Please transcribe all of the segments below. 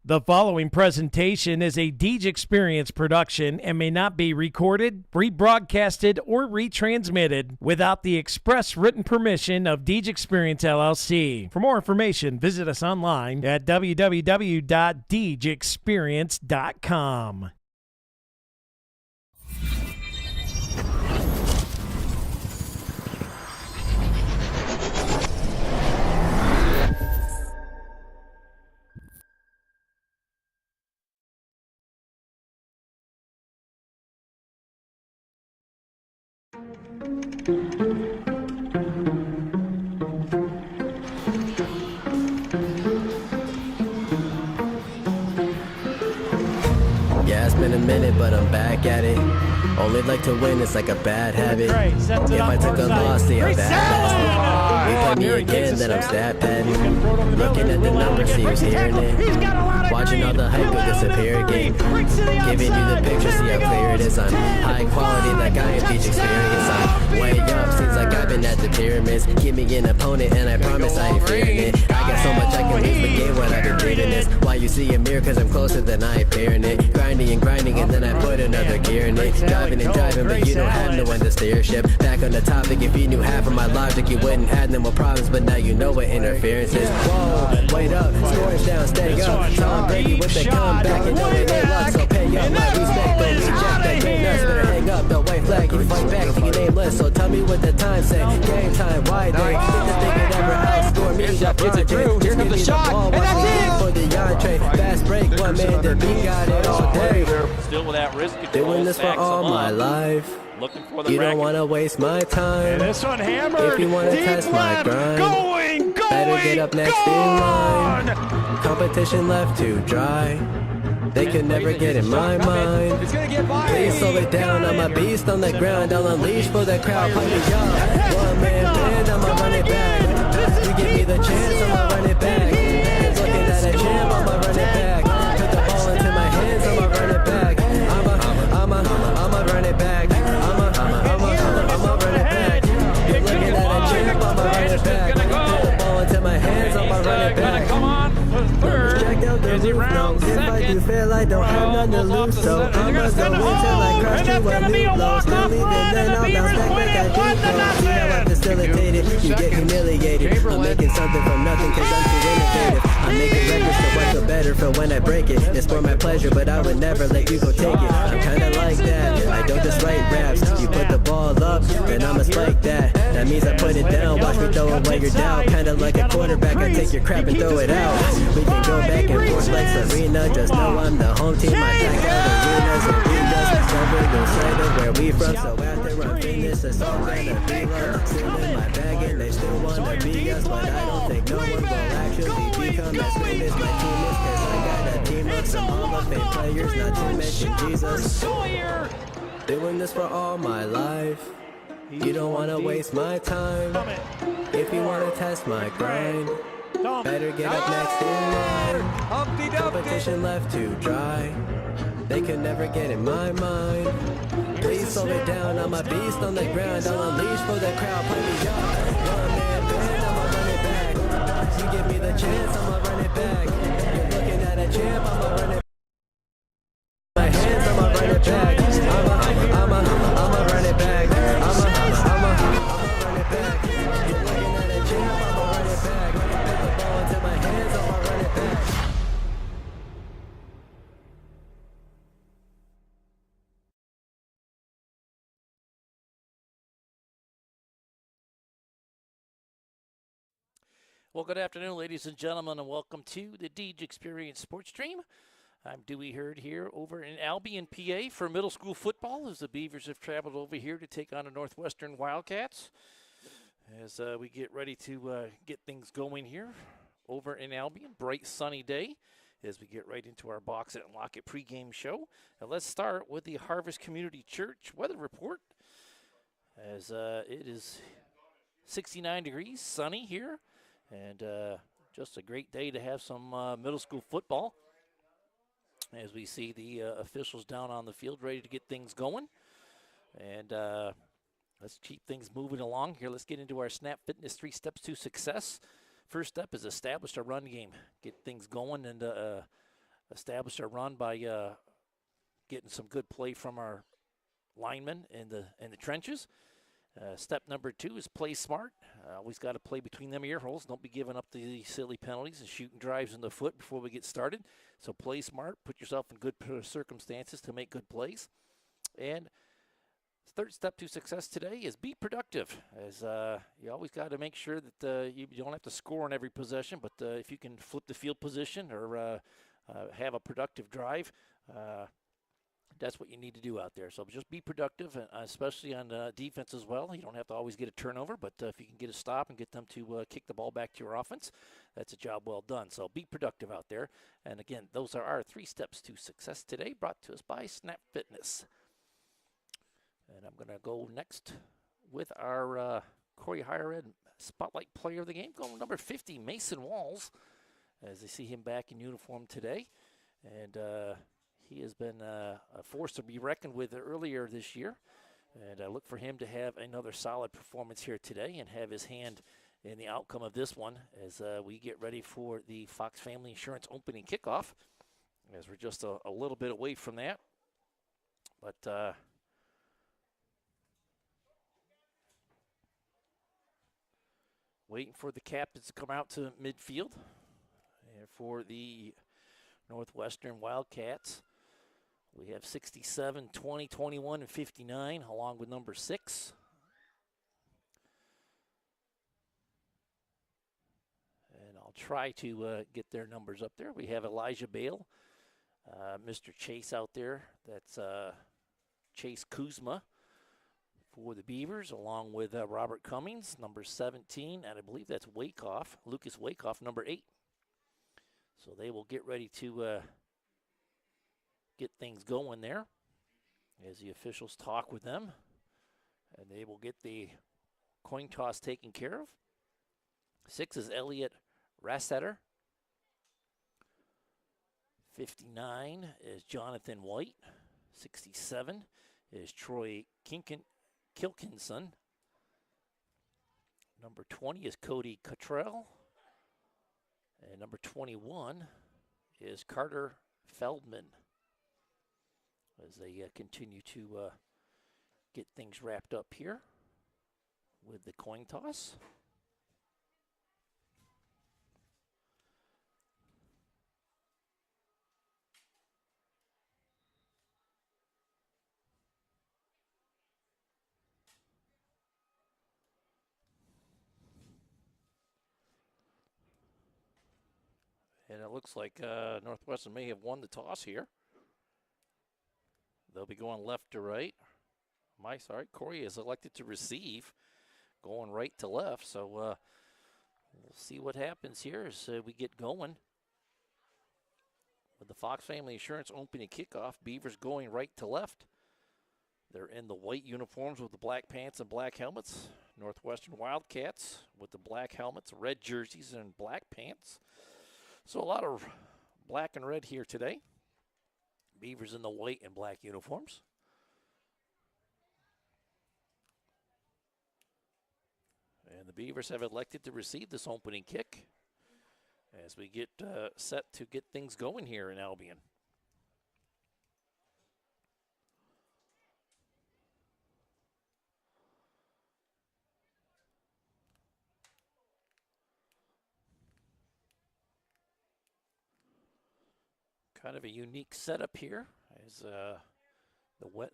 The following presentation is a Deej Experience production and may not be recorded, rebroadcasted, or retransmitted without the express written permission of Deej Experience LLC. For more information, visit us online at www.deejexperience.com. Yeah, it's been a minute, but I'm back at it. Only like to win, it's like a bad habit. If I took a loss, see how bad. You play me again, then I'm stat padding. Looking at the numbers, see who's hearing it. Watching all the hype go disappear again. Giving you the picture, see how clear it is. I'm high quality, like I am Deej Experience. I'm way up, seems like I've been at the pyramids. Give me an opponent, and I promise I ain't fearing it. I got so much I can lose, but get what I've been dreaming this. Why you see a mirror, cause I'm closer than I ain't fearing it. Grinding and grinding, and then I put another gear in it. Driving and driving, but you don't have no one to steer ship. Back on the topic, if you knew half of my logic, you wouldn't have no more problems, but now you know what interference is. Whoa, wait up, scores down, stay up. Tom Brady with the comeback, and know it ain't luck, so pay up my respect. Don't reject that game nuts, better hang up the white flag. You fight back to your nameless, so tell me what the time say. Game time, why they didn't think it ever outscore me. Gets it through, here comes the shot, and that's it! For the entree, fast break, one man to beat, got it all day. Still without risk control. Doing this for all my life. Looking for the You don't want to waste my time. And this one hammered. If you want to test my grind, Going, better get up next in line. Competition left to dry. They could never get in my mind. Please slow it down, I'm a beast on the ground. I'll unleash for the crowd, pump me up. One man band, I'ma run it back. You give me the chance, I'ma run it back. You're looking at a champ, I'ma run it back. Put the ball into my hands, I'ma run it back. I'ma run it back. I'ma run it back. You're looking at a champ, I'ma run it back. Put the ball into my hands, I'ma run it back. Come on for third. Check out the roof now. If I do fail, I don't have none to lose. So I'ma go until I crush you a new blow. Still leaving, then I'll bounce back like I do. See how I facilitate it, you get humiliated. I'm making something from nothing cause I'm too innovative. I'm making records so I feel better for when I break it. It's for my pleasure, but I would never let you go take it. I'm kinda like that, I don't just write raps. You put the ball up, then I'ma spike that. That means I put it down, watch me throw it while you're down. Kinda like a quarterback, I take your crap and throw it out. We can go back and forth like Serena. Just know I'm the home team. I pack out arenas and arenas. Cover the side of where we from. So after I'm finished, it's all gonna be love. Still in my bag and they still wanna be us, but I don't think no one will actually become as great as my team is. Cause I got a team of some Hall of Fame players, not to mention Jesus. Doing this for all my life. You don't wanna waste my time. If you wanna test my grind, better get up next in line. Competition left to dry. They could never get in my mind. Please slow it down, I'm a beast on the ground. I'll unleash for the crowd, play me up. One man band, I'ma run it back. You give me the chance, I'ma run it back. You're looking at a champ, I'ma run it back. My hands, I'ma run it back. I'ma run it back. I'ma run it back. You're looking at a champ, I'ma run it back. Put the ball into my hands, I'ma run it back. Well, good afternoon, ladies and gentlemen, and welcome to the Deej Experience Sports Stream. I'm Dewey Hurd here over in Albion, PA for middle school football as the Beavers have traveled over here to take on the Northwestern Wildcats. As we get ready to get things going here over in Albion, bright sunny day as we get right into our Box It and Lock It pregame show. And let's start with the Harvest Community Church weather report as it is 69 degrees, sunny here. And just a great day to have some middle school football as we see the officials down on the field ready to get things going. And let's keep things moving along here. Let's get into our Snap Fitness 3 Steps to Success. First step is establish a run game. Get things going and establish our run by getting some good play from our linemen in the trenches. Step number 2 is play smart. Always got to play between them ear holes. Don't be giving up the silly penalties and shooting drives in the foot before we get started. So play smart. Put yourself in good circumstances to make good plays. And third step to success today is be productive. As you always got to make sure that you don't have to score on every possession, but if you can flip the field position or have a productive drive, that's what you need to do out there. So just be productive, especially on defense as well. You don't have to always get a turnover, but if you can get a stop and get them to kick the ball back to your offense, that's a job well done. So be productive out there. And again, those are our 3 steps to success today, brought to us by Snap Fitness. And I'm going to go next with our Corry Higher Ed Spotlight Player of the Game, going number 50, Mason Walls, as I see him back in uniform today. And he has been a force to be reckoned with earlier this year. And I look for him to have another solid performance here today and have his hand in the outcome of this one as we get ready for the Fox Family Insurance opening kickoff, as we're just a little bit away from that. But waiting for the captains to come out to midfield. And for the Northwestern Wildcats, we have 67, 20, 21, and 59, along with number 6. And I'll try to get their numbers up there. We have Elijah Bale, Mr. Chase out there. That's Chase Kuzma for the Beavers, along with Robert Cummings, number 17, and I believe that's Wakeoff, Lucas Wakeoff, number 8. So they will get ready to get things going there as the officials talk with them, and they will get the coin toss taken care of. 6 is Elliot Rassetter. 59 is Jonathan White. 67 is Troy Kilkinson. Number 20 is Cody Cottrell. And number 21 is Carter Feldman, as they continue to get things wrapped up here with the coin toss. And it looks like Northwestern may have won the toss here. They'll be going left to right. Corry is elected to receive, going right to left. So we'll see what happens here as we get going. With the Fox Family Insurance opening kickoff, Beavers going right to left. They're in the white uniforms with the black pants and black helmets. Northwestern Wildcats with the black helmets, red jerseys, and black pants. So a lot of black and red here today. Beavers in the white and black uniforms. And the Beavers have elected to receive this opening kick as we get set to get things going here in Albion. Kind of a unique setup here, as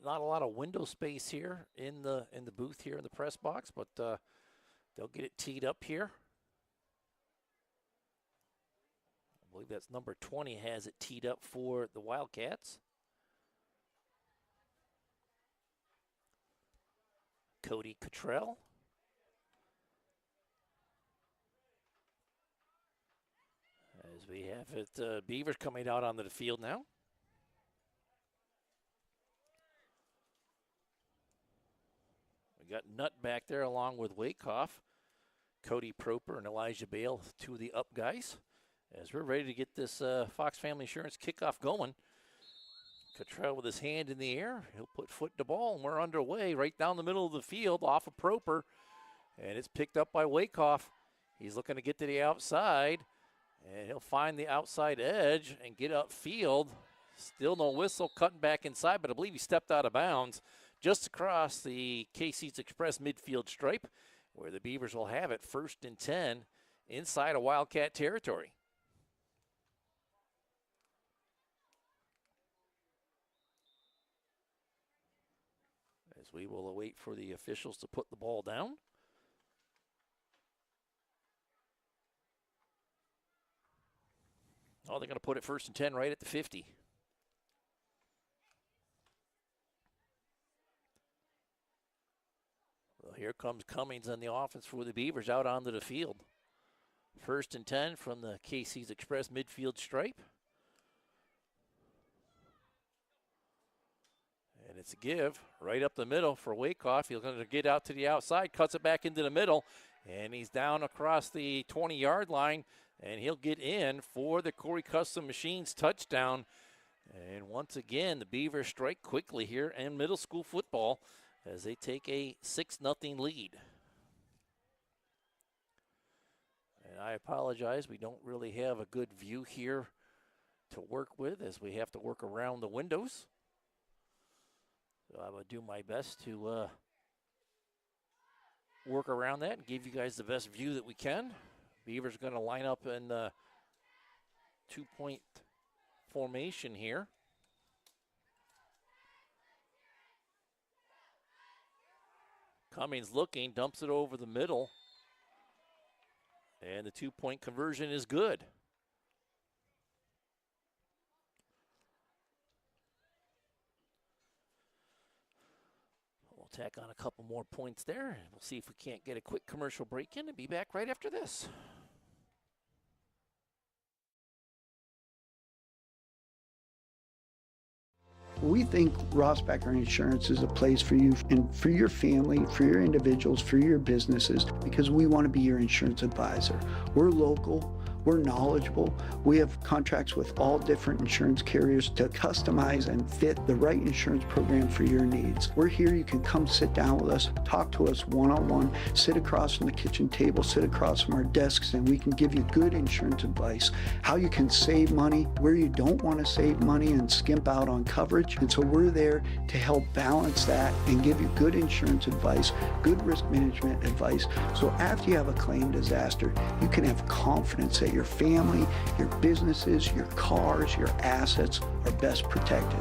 not a lot of window space here in the booth here in the press box, but they'll get it teed up here. I believe that's number 20 has it teed up for the Wildcats. Cody Cottrell. As we have it, Beavers coming out onto the field now. We got Nutt back there along with Wakeoff, Cody Proper, and Elijah Bale, 2 of the up guys. As we're ready to get this Fox Family Insurance kickoff going. Cottrell with his hand in the air. He'll put foot to ball, and we're underway right down the middle of the field off of Proper. And it's picked up by Wakeoff. He's looking to get to the outside. And he'll find the outside edge and get upfield. Still no whistle, cutting back inside, but I believe he stepped out of bounds just across the Casey's Express midfield stripe, where the Beavers will have it 1st and 10 inside of Wildcat territory. As we will await for the officials to put the ball down. Oh, they're going to put it 1st and 10 right at the 50. Well, here comes Cummings on the offense for the Beavers out onto the field. 1st and 10 from the Casey's Express midfield stripe. And it's a give right up the middle for Wyckoff. He's going to get out to the outside, cuts it back into the middle, and he's down across the 20-yard line, and he'll get in for the Corry Custom Machines touchdown. And once again, the Beavers strike quickly here in middle school football as they take a 6-0 lead. And I apologize, we don't really have a good view here to work with as we have to work around the windows. So I would do my best to work around that and give you guys the best view that we can. Beavers are going to line up in the 2-point formation here. Cummings looking, dumps it over the middle. And the 2-point conversion is good. We'll tack on a couple more points there. We'll see if we can't get a quick commercial break in and be back right after this. We think Rossbacker Insurance is a place for you and for your family, for your individuals, for your businesses, because we want to be your insurance advisor. We're local. We're knowledgeable. We have contracts with all different insurance carriers to customize and fit the right insurance program for your needs. We're here. You can come sit down with us, talk to us one-on-one, sit across from the kitchen table, sit across from our desks, and we can give you good insurance advice, how you can save money, where you don't want to save money and skimp out on coverage. And so we're there to help balance that and give you good insurance advice, good risk management advice. So after you have a claim disaster, you can have confidence that your family, your businesses, your cars, your assets are best protected.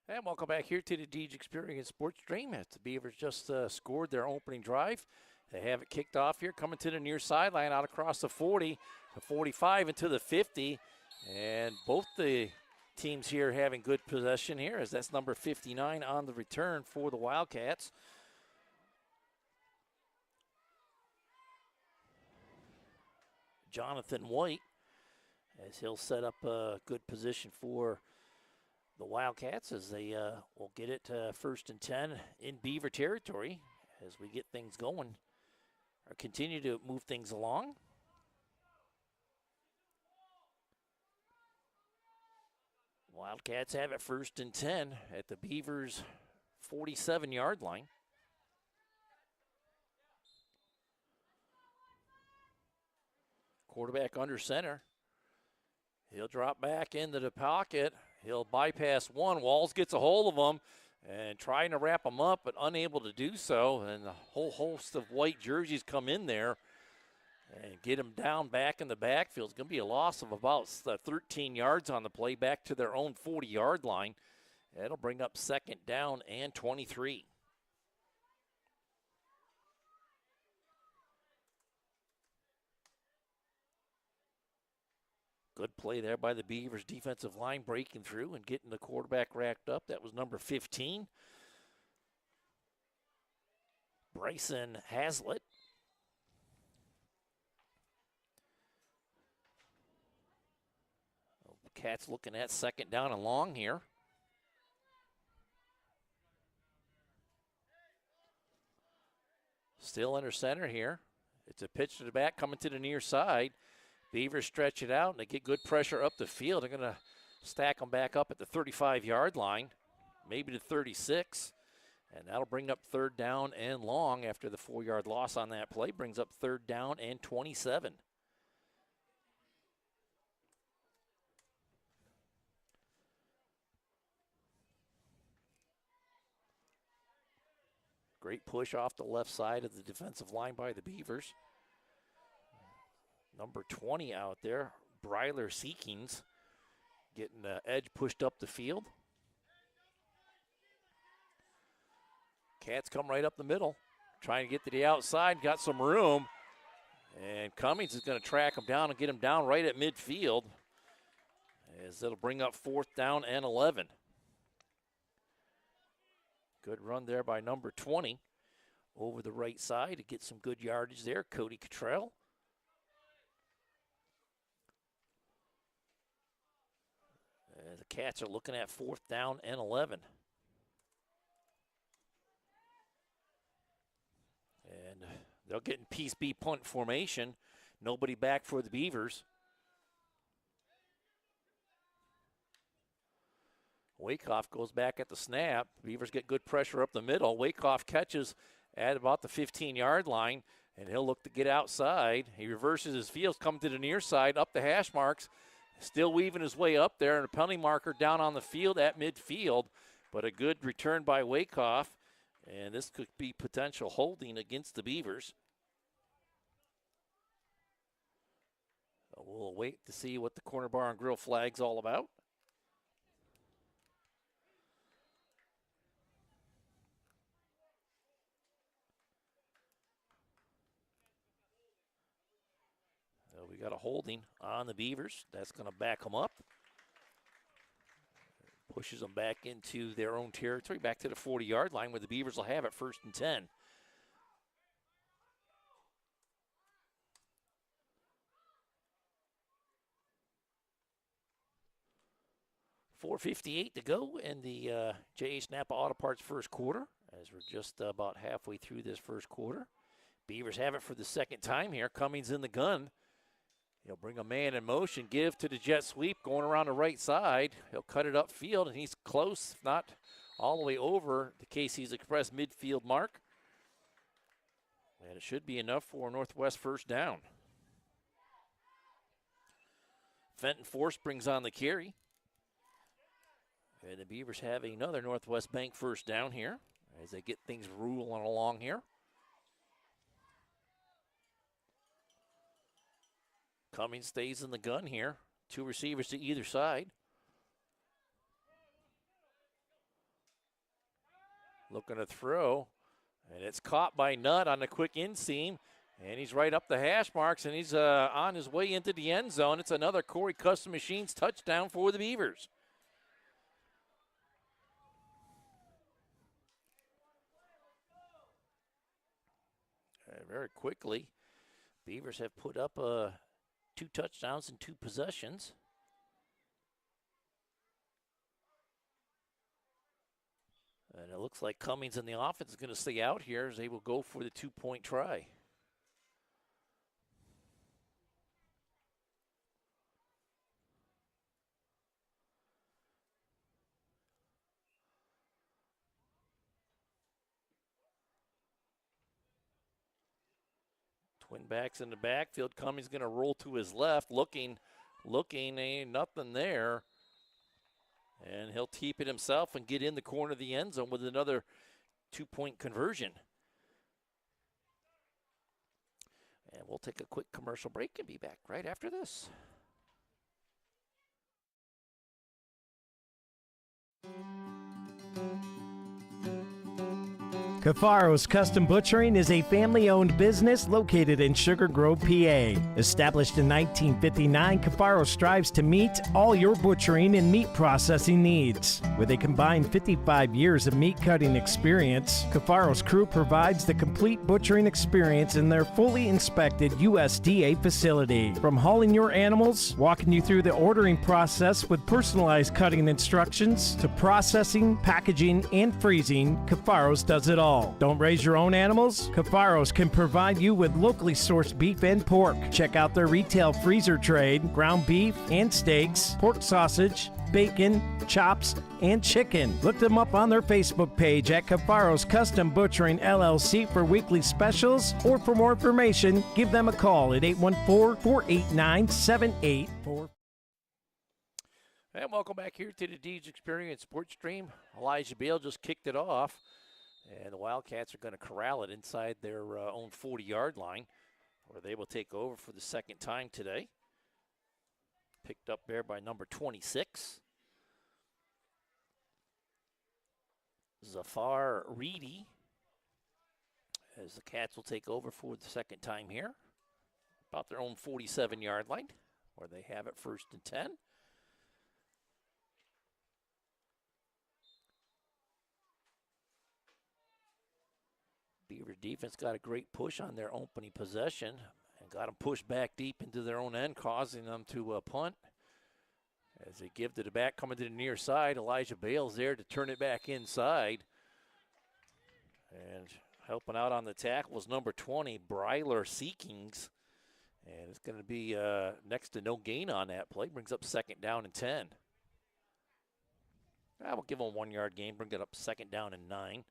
And welcome back here to the Deej Experience Sports Stream. The Beavers just scored their opening drive. They have it kicked off here, coming to the near sideline, out across the 40, the 45 into the 50. And both the teams here having good possession here, as that's number 59 on the return for the Wildcats. Jonathan White, as he'll set up a good position for the Wildcats as they will get it 1st and 10 in Beaver territory as we get things going or continue to move things along. Wildcats have it 1st and 10 at the Beavers' 47-yard line. Quarterback under center. He'll drop back into the pocket. He'll bypass one. Walls gets a hold of him and trying to wrap him up, but unable to do so. And the whole host of white jerseys come in there and get him down back in the backfield. It's going to be a loss of about 13 yards on the play back to their own 40-yard line. That'll bring up 2nd down and 23. Good play there by the Beavers defensive line, breaking through and getting the quarterback racked up. That was number 15. Bryson Hazlitt. Cats looking at 2nd down and long here. Still under center here. It's a pitch to the back coming to the near side. Beavers stretch it out, and they get good pressure up the field. They're going to stack them back up at the 35-yard line, maybe the 36. And that'll bring up 3rd down and long after the 4-yard loss on that play. Brings up 3rd down and 27. Great push off the left side of the defensive line by the Beavers. Number 20 out there, Bryler Seekings, getting the edge pushed up the field. Cats come right up the middle, trying to get to the outside, got some room. And Cummings is going to track him down and get him down right at midfield, as it'll bring up 4th down and 11. Good run there by number 20 over the right side to get some good yardage there, Cody Cottrell. The Cats are looking at 4th down and 11. And they'll get in Piece B punt formation. Nobody back for the Beavers. Wakehoff goes back at the snap. Beavers get good pressure up the middle. Wakehoff catches at about the 15-yard line, and he'll look to get outside. He reverses his field, comes to the near side, up the hash marks, still weaving his way up there, and a penalty marker down on the field at midfield, but a good return by Wakehoff, and this could be potential holding against the Beavers. We'll wait to see what the corner bar and grill flag's all about. We got a holding on the Beavers. That's going to back them up. Pushes them back into their own territory, back to the 40-yard line where the Beavers will have it 1st and 10. .458 to go in the J.H. Napa Auto Parts first quarter, as we're just about halfway through this first quarter. Beavers have it for the 2nd time here. Cummings in the gun. He'll bring a man in motion, give to the jet sweep, going around the right side. He'll cut it upfield, and he's close, if not all the way over the Casey's Express midfield mark. And it should be enough for Northwest 1st down. Fenton Force brings on the carry. And the Beavers have another Northwest Bank 1st down here as they get things rolling along here. Cummings stays in the gun here. 2 receivers to either side. Looking to throw, and it's caught by Nutt on the quick inseam, and he's right up the hash marks, and he's on his way into the end zone. It's another Corry Custom Machines touchdown for the Beavers. Very quickly, Beavers have put up 2 touchdowns in 2 possessions. And it looks like Cummings in the offense is going to stay out here as they will go for the 2-point try. Twin backs in the backfield. Cummings going to roll to his left, looking, ain't nothing there. And he'll keep it himself and get in the corner of the end zone with another 2-point conversion. And we'll take a quick commercial break and be back right after this. Cafaro's Custom Butchering is a family-owned business located in Sugar Grove, PA. Established in 1959, Cafaro strives to meet all your butchering and meat processing needs. With a combined 55 years of meat cutting experience, Cafaro's crew provides the complete butchering experience in their fully inspected USDA facility. From hauling your animals, walking you through the ordering process with personalized cutting instructions, to processing, packaging, and freezing, Cafaro's does it all. call. Don't raise your own animals? Cafaros can provide you with locally sourced beef and pork. Check out their retail freezer trade, ground beef and steaks, pork sausage, bacon, chops, and chicken. Look them up on their Facebook page at Cafaros Custom Butchering LLC for weekly specials, or for more information, give them a call at 814-489-7844. And welcome back here to the Deeds Experience Sports Stream. Elijah Bale just kicked it off, and the Wildcats are going to corral it inside their own 40-yard line, where they will take over for the second time today. Picked up there by number 26. Zafar Reedy, as the Cats will take over for the second time here. About their own 47-yard line, where they have it 1st and 10. Beaver defense got a great push on their opening possession and got them pushed back deep into their own end, causing them to punt. As they give to the back, coming to the near side, Elijah Bale's there to turn it back inside. And helping out on the tackle was number 20, Bryler Seekings. And it's going to be next to no gain on that play. Brings up 2nd down and 10. I will give them a 1-yard gain, bring it up 2nd down and 9.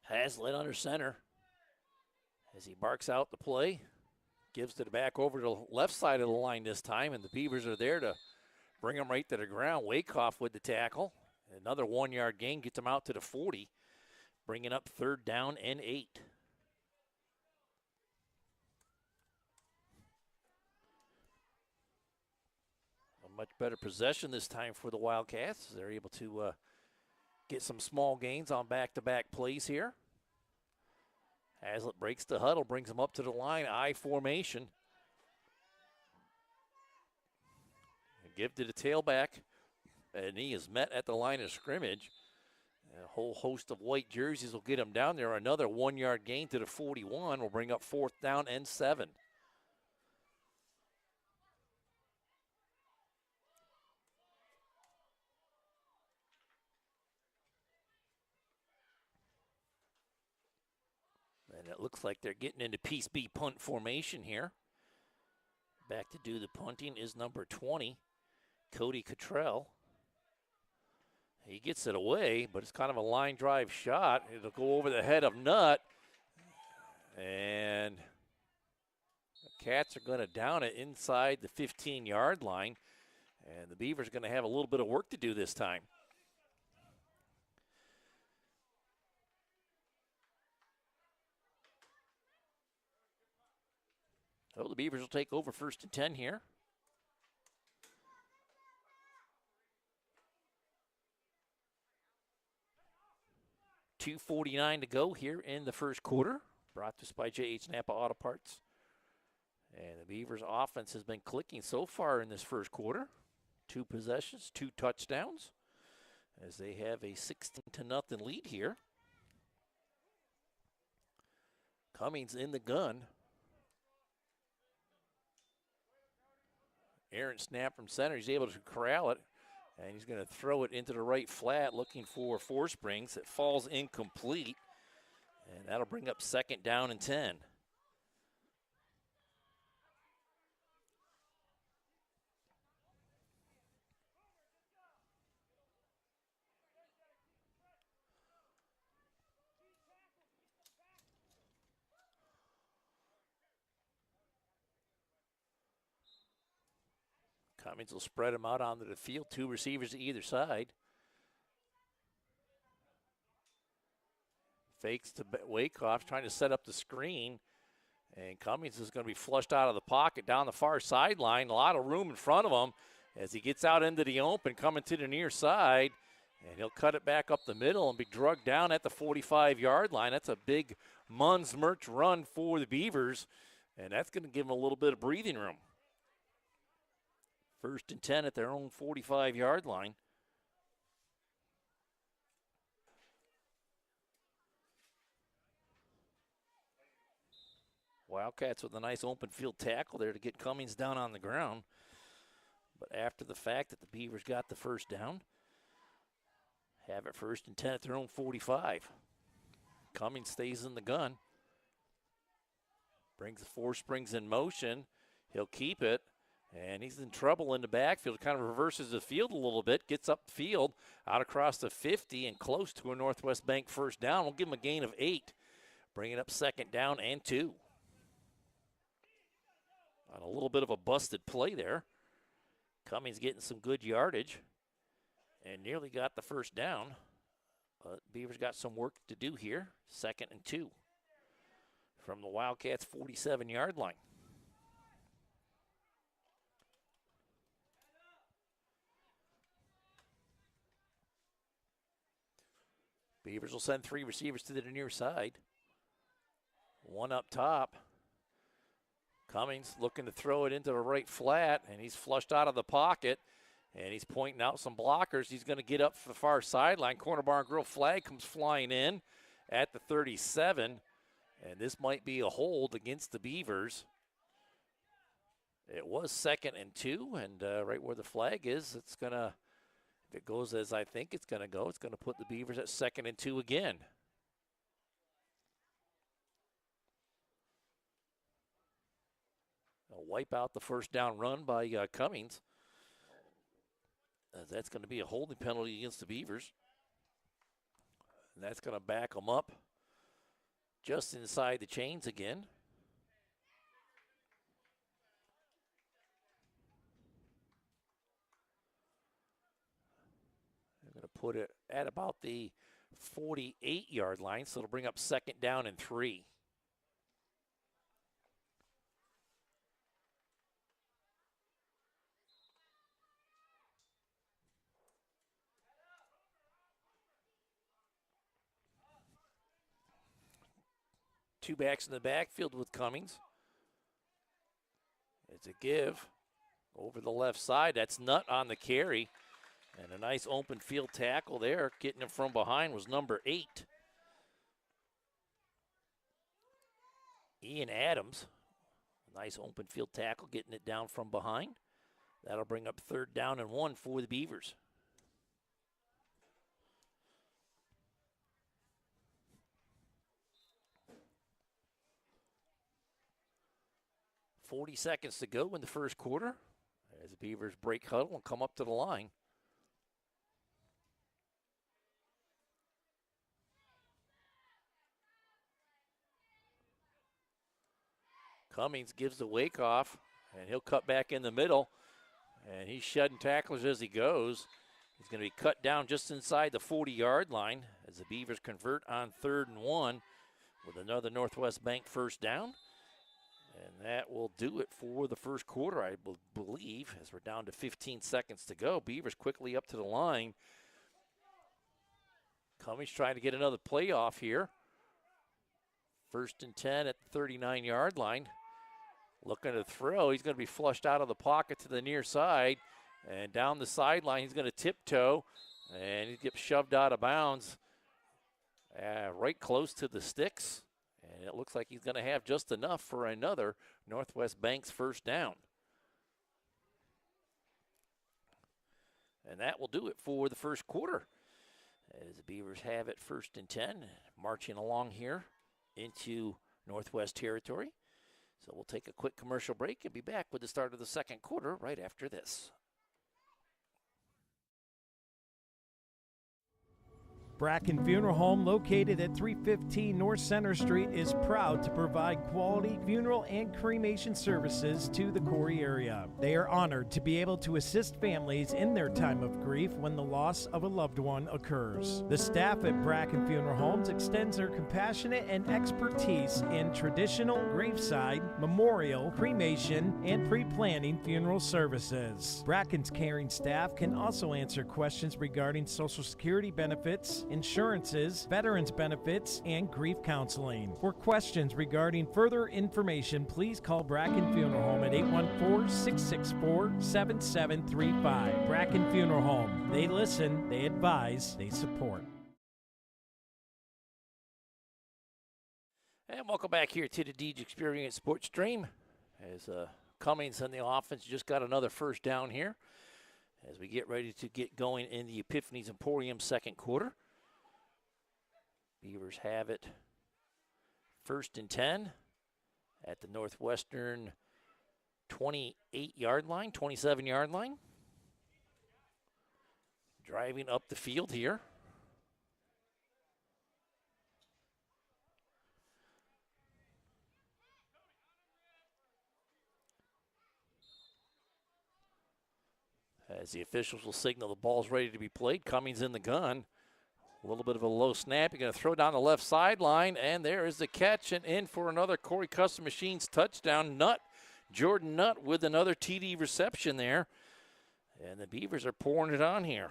Hazlitt under center as he barks out the play. Gives to the back over to the left side of the line this time, and the Beavers are there to bring him right to the ground. Wakehoff with the tackle. Another 1-yard gain gets him out to the 40, bringing up 3rd down and 8. A much better possession this time for the Wildcats. They're able to get some small gains on back-to-back plays here. Hazlitt breaks the huddle, brings him up to the line, I formation. Give to the tailback, and he is met at the line of scrimmage. A whole host of white jerseys will get him down there. Another 1-yard gain to the 41 will bring up 4th down and 7. And it looks like they're getting into Piece B punt formation here. Back to do the punting is number 20, Cody Cottrell. He gets it away, but it's kind of a line drive shot. It'll go over the head of Nutt. And the Cats are going to down it inside the 15-yard line. And the Beavers are going to have a little bit of work to do this time. So the Beavers will take over 1st and 10 here. .249 to go here in the first quarter. Brought to us by J.H. Napa Auto Parts. And the Beavers offense has been clicking so far in this first quarter. 2 possessions, 2 touchdowns, as they have a 16-0 lead here. Cummings in the gun. Aaron snap from center. He's able to corral it, and he's going to throw it into the right flat, looking for Forsprings. It falls incomplete, and that'll bring up 2nd down and 10. Cummings will spread him out onto the field. 2 receivers to either side. Fakes to Wakehoff, trying to set up the screen. And Cummings is going to be flushed out of the pocket down the far sideline. A lot of room in front of him as he gets out into the open, coming to the near side. And he'll cut it back up the middle and be drugged down at the 45-yard line. That's a big Munns Merch run for the Beavers. And that's going to give them a little bit of breathing room. 1st and 10 at their own 45-yard line. Wildcats with a nice open field tackle there to get Cummings down on the ground. But after the fact that the Beavers got the first down, have it 1st and 10 at their own 45. Cummings stays in the gun. Brings the 4 springs in motion. He'll keep it. And he's in trouble in the backfield. Kind of reverses the field a little bit. Gets up the field, out across the 50 and close to a Northwest Bank first down. We'll give him a gain of 8. Bring it up 2nd down and 2. On a little bit of a busted play there. Cummings getting some good yardage and nearly got the first down. But Beavers got some work to do here. 2nd and 2 from the Wildcats' 47-yard line. Beavers will send 3 receivers to the near side. 1 up top. Cummings looking to throw it into the right flat, and he's flushed out of the pocket, and he's pointing out some blockers. He's going to get up for the far sideline. Corner bar and grill flag comes flying in at the 37, and this might be a hold against the Beavers. It was 2nd and 2, and right where the flag is, it's going to, if it goes as I think it's going to go, it's going to put the Beavers at 2nd and 2 again. They'll wipe out the first down run by Cummings. That's going to be a holding penalty against the Beavers. And that's going to back them up just inside the chains again. They're going to put it at about the 48-yard line, so it'll bring up 2nd down and 3. Two backs in the backfield with Cummings. It's a give over the left side. That's Nutt on the carry. And a nice open field tackle there. Getting him from behind was number 8. Ian Adams. Nice open field tackle, getting it down from behind. That'll bring up 3rd down and 1 for the Beavers. .40 seconds to go in the first quarter as the Beavers break huddle and come up to the line. Cummings gives the wake off, and he'll cut back in the middle, and he's shedding tacklers as he goes. He's going to be cut down just inside the 40-yard line as the Beavers convert on 3rd and 1 with another Northwest Bank first down. And that will do it for the first quarter, I believe, as we're down to 15 seconds to go. Beavers quickly up to the line. Cummings trying to get another play off here. 1st and 10 at the 39-yard line. Looking to throw. He's going to be flushed out of the pocket to the near side. And down the sideline, he's going to tiptoe. And he gets shoved out of bounds right close to the sticks. And it looks like he's going to have just enough for another Northwest Bank's first down. And that will do it for the first quarter, as the Beavers have it 1st and 10, marching along here into Northwest territory. So we'll take a quick commercial break and be back with the start of the second quarter right after this. Bracken Funeral Home, located at 315 North Center Street, is proud to provide quality funeral and cremation services to the Corry area. They are honored to be able to assist families in their time of grief when the loss of a loved one occurs. The staff at Bracken Funeral Homes extends their compassionate and expertise in traditional graveside, memorial, cremation, and pre-planning funeral services. Bracken's caring staff can also answer questions regarding Social Security benefits, insurances, veterans benefits, and grief counseling. For questions regarding further information, please call Bracken Funeral Home at 814-664-7735. Bracken Funeral Home. They listen, they advise, they support. And welcome back here to the Deej Experience Sports Stream. As Cummings and the offense just got another first down here as we get ready to get going in the Epiphany's Emporium second quarter. Beavers have it 1st and 10 at the Northwestern 28-yard line, 27-yard line. Driving up the field here. As the officials will signal the ball's ready to be played. Cummings in the gun. A little bit of a low snap. You're going to throw down the left sideline, and there is the catch and in for another Corry Custom Machines touchdown. Jordan Nutt with another TD reception there. And the Beavers are pouring it on here.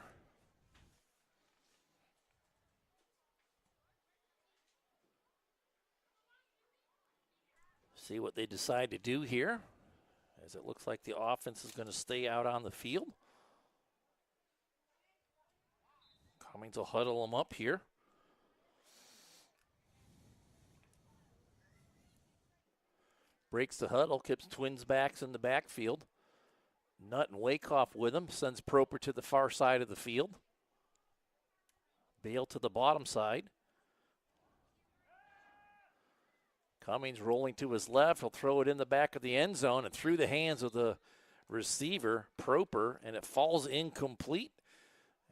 See what they decide to do here, as it looks like the offense is going to stay out on the field. Cummings will huddle them up here. Breaks the huddle, keeps twins backs in the backfield. Nutt and Wakehoff with him, sends Proper to the far side of the field. Bale to the bottom side. Cummings rolling to his left. He'll throw it in the back of the end zone and through the hands of the receiver, Proper, and it falls incomplete.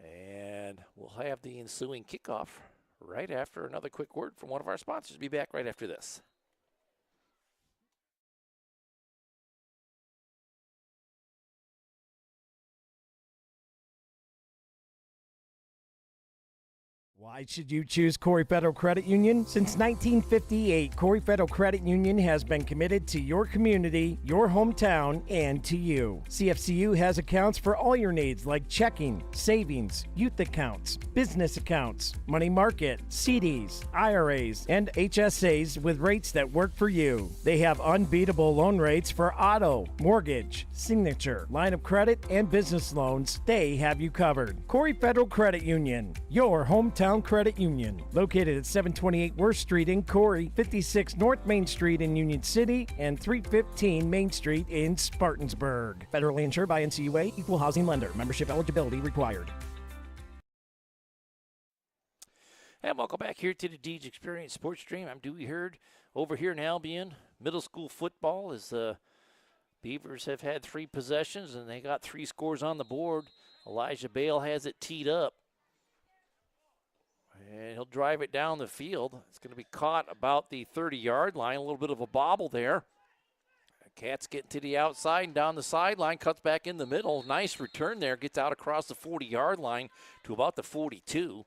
And we'll have the ensuing kickoff right after another quick word from one of our sponsors. Be back right after this. Why should you choose Corry Federal Credit Union? Since 1958, Corry Federal Credit Union has been committed to your community, your hometown, and to you. CFCU has accounts for all your needs like checking, savings, youth accounts, business accounts, money market, CDs, IRAs, and HSAs with rates that work for you. They have unbeatable loan rates for auto, mortgage, signature, line of credit, and business loans. They have you covered. Corry Federal Credit Union, your hometown credit union, located at 728 Worth Street in Corry, 56 North Main Street in Union City, and 315 Main Street in Spartansburg. Federally insured by NCUA, equal housing lender. Membership eligibility required. And welcome back here to the Deej Experience Sports Stream. I'm Dewey Hurd over here in Albion. Middle school football as the Beavers have had 3 possessions and they got 3 scores on the board. Elijah Bale has it teed up. And he'll drive it down the field. It's going to be caught about the 30-yard line. A little bit of a bobble there. Cats getting to the outside and down the sideline. Cuts back in the middle. Nice return there. Gets out across the 40-yard line to about the 42.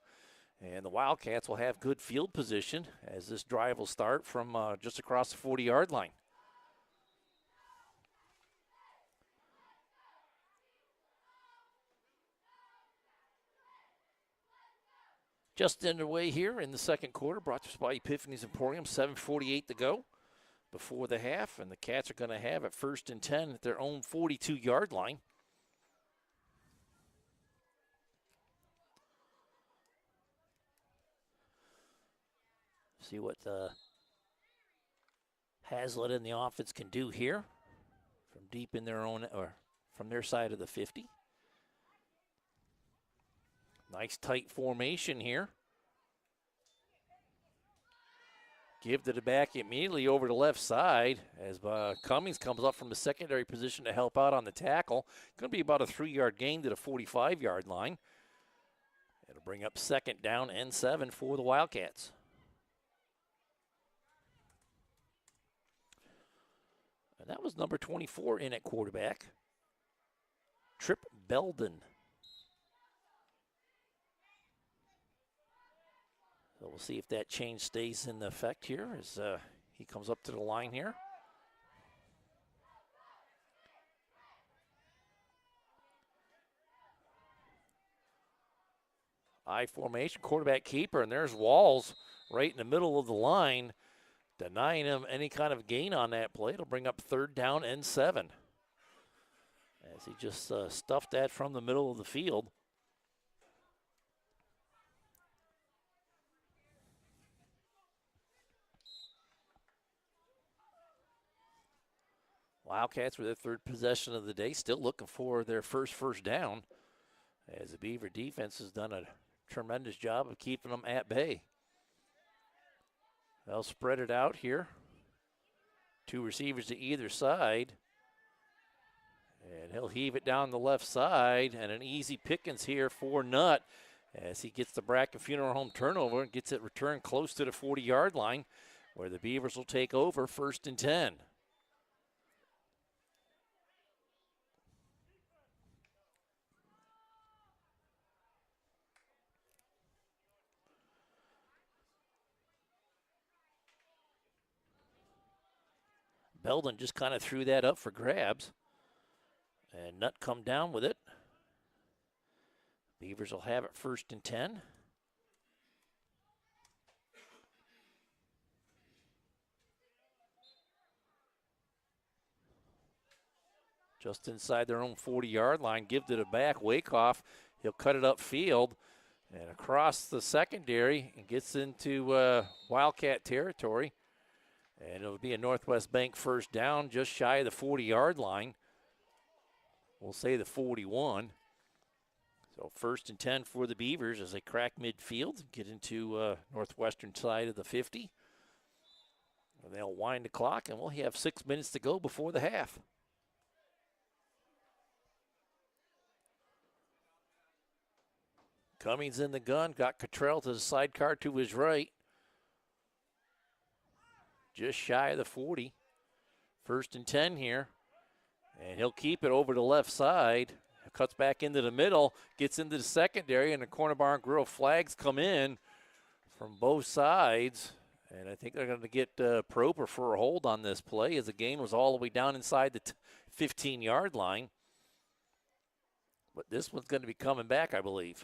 And the Wildcats will have good field position as this drive will start from just across the 40-yard line. Just underway here in the second quarter, brought to us by Epiphany's Emporium, 7:48 to go before the half, and the Cats are going to have it 1st and 10 at their own 42-yard line. See what Hazlitt and the offense can do here from deep in their own, or from their side of the 50. Nice tight formation here. Give to the back immediately over the left side as Cummings comes up from the secondary position to help out on the tackle. Going to be about a 3-yard gain to the 45-yard line. It'll bring up 2nd down and 7 for the Wildcats. And that was number 24 in at quarterback, Trip Belden. So we'll see if that change stays in effect here as he comes up to the line here. I formation, quarterback keeper, and there's Walls right in the middle of the line, denying him any kind of gain on that play. It'll bring up 3rd down and 7. As he just stuffed that from the middle of the field. Wildcats with their third possession of the day, still looking for their first down, as the Beaver defense has done a tremendous job of keeping them at bay. They'll spread it out here. 2 receivers to either side. And he'll heave it down the left side, and an easy pickings here for Nutt as he gets the Bracken Funeral Home turnover and gets it returned close to the 40-yard line, where the Beavers will take over 1st and 10. Belden just kind of threw that up for grabs. And Nutt come down with it. Beavers will have it 1st and 10. Just inside their own 40-yard line, give it back. Wakehoff, he'll cut it upfield and across the secondary and gets into Wildcat territory. And it'll be a Northwest Bank first down just shy of the 40-yard line. We'll say the 41. So 1st and 10 for the Beavers as they crack midfield, get into Northwestern side of the 50. And they'll wind the clock, and we'll have 6 minutes to go before the half. Cummings in the gun, got Cottrell to the sidecar to his right. Just shy of the 40. 1st and 10 here. And he'll keep it over the left side. Cuts back into the middle, gets into the secondary, and the Corner Barn Grill flags come in from both sides. And I think they're going to get Proper for a hold on this play as the gain was all the way down inside the 15-yard line. But this one's going to be coming back, I believe.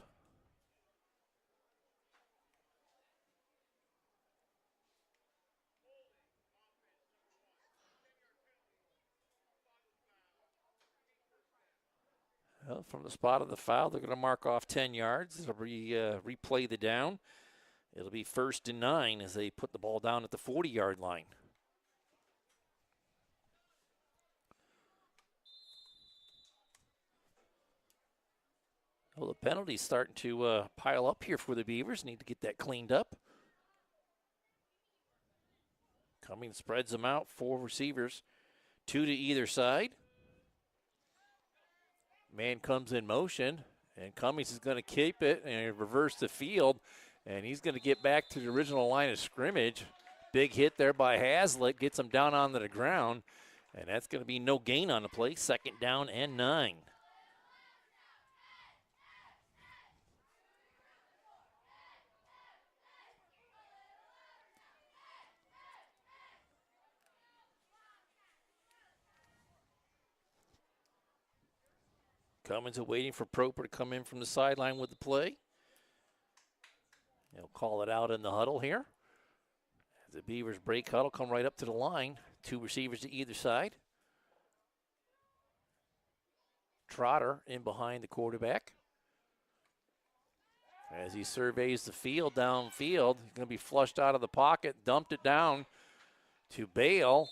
Well, from the spot of the foul, they're going to mark off 10 yards. It'll replay the down. It'll be 1st and 9 as they put the ball down at the 40-yard line. Well, the penalty's starting to pile up here for the Beavers. Need to get that cleaned up. Cummings spreads them out, 4 receivers, 2 to either side. Man comes in motion, and Cummings is going to keep it and reverse the field, and he's going to get back to the original line of scrimmage. Big hit there by Hazlitt, gets him down onto the ground, and that's going to be no gain on the play. 2nd down and 9. Cummings are waiting for Proper to come in from the sideline with the play. He'll call it out in the huddle here. The Beavers break huddle, come right up to the line. 2 receivers to either side. Trotter in behind the quarterback. As he surveys the field downfield, he's going to be flushed out of the pocket, dumped it down to Bale.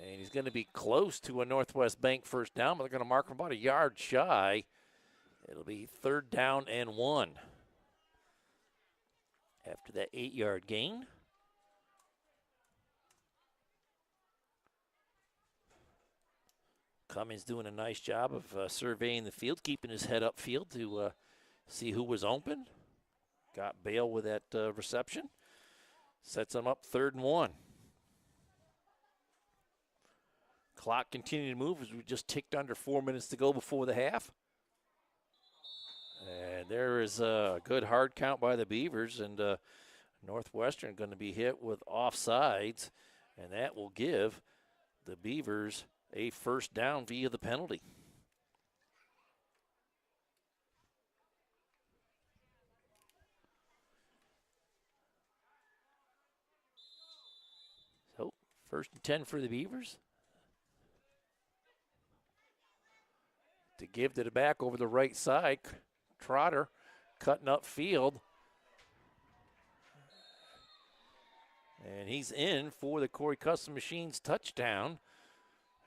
And he's going to be close to a Northwest Bank first down, but they're going to mark him about a yard shy. It'll be 3rd down and 1. After that 8-yard gain. Cummings doing a nice job of surveying the field, keeping his head upfield to see who was open. Got Bale with that reception. Sets him up 3rd and 1. Clock continuing to move as we just ticked under 4 minutes to go before the half. And there is a good hard count by the Beavers, and Northwestern going to be hit with offsides, and that will give the Beavers a first down via the penalty. So 1st and 10 for the Beavers. To give to the back over the right side. Trotter cutting up field. And he's in for the Corry Custom Machines touchdown.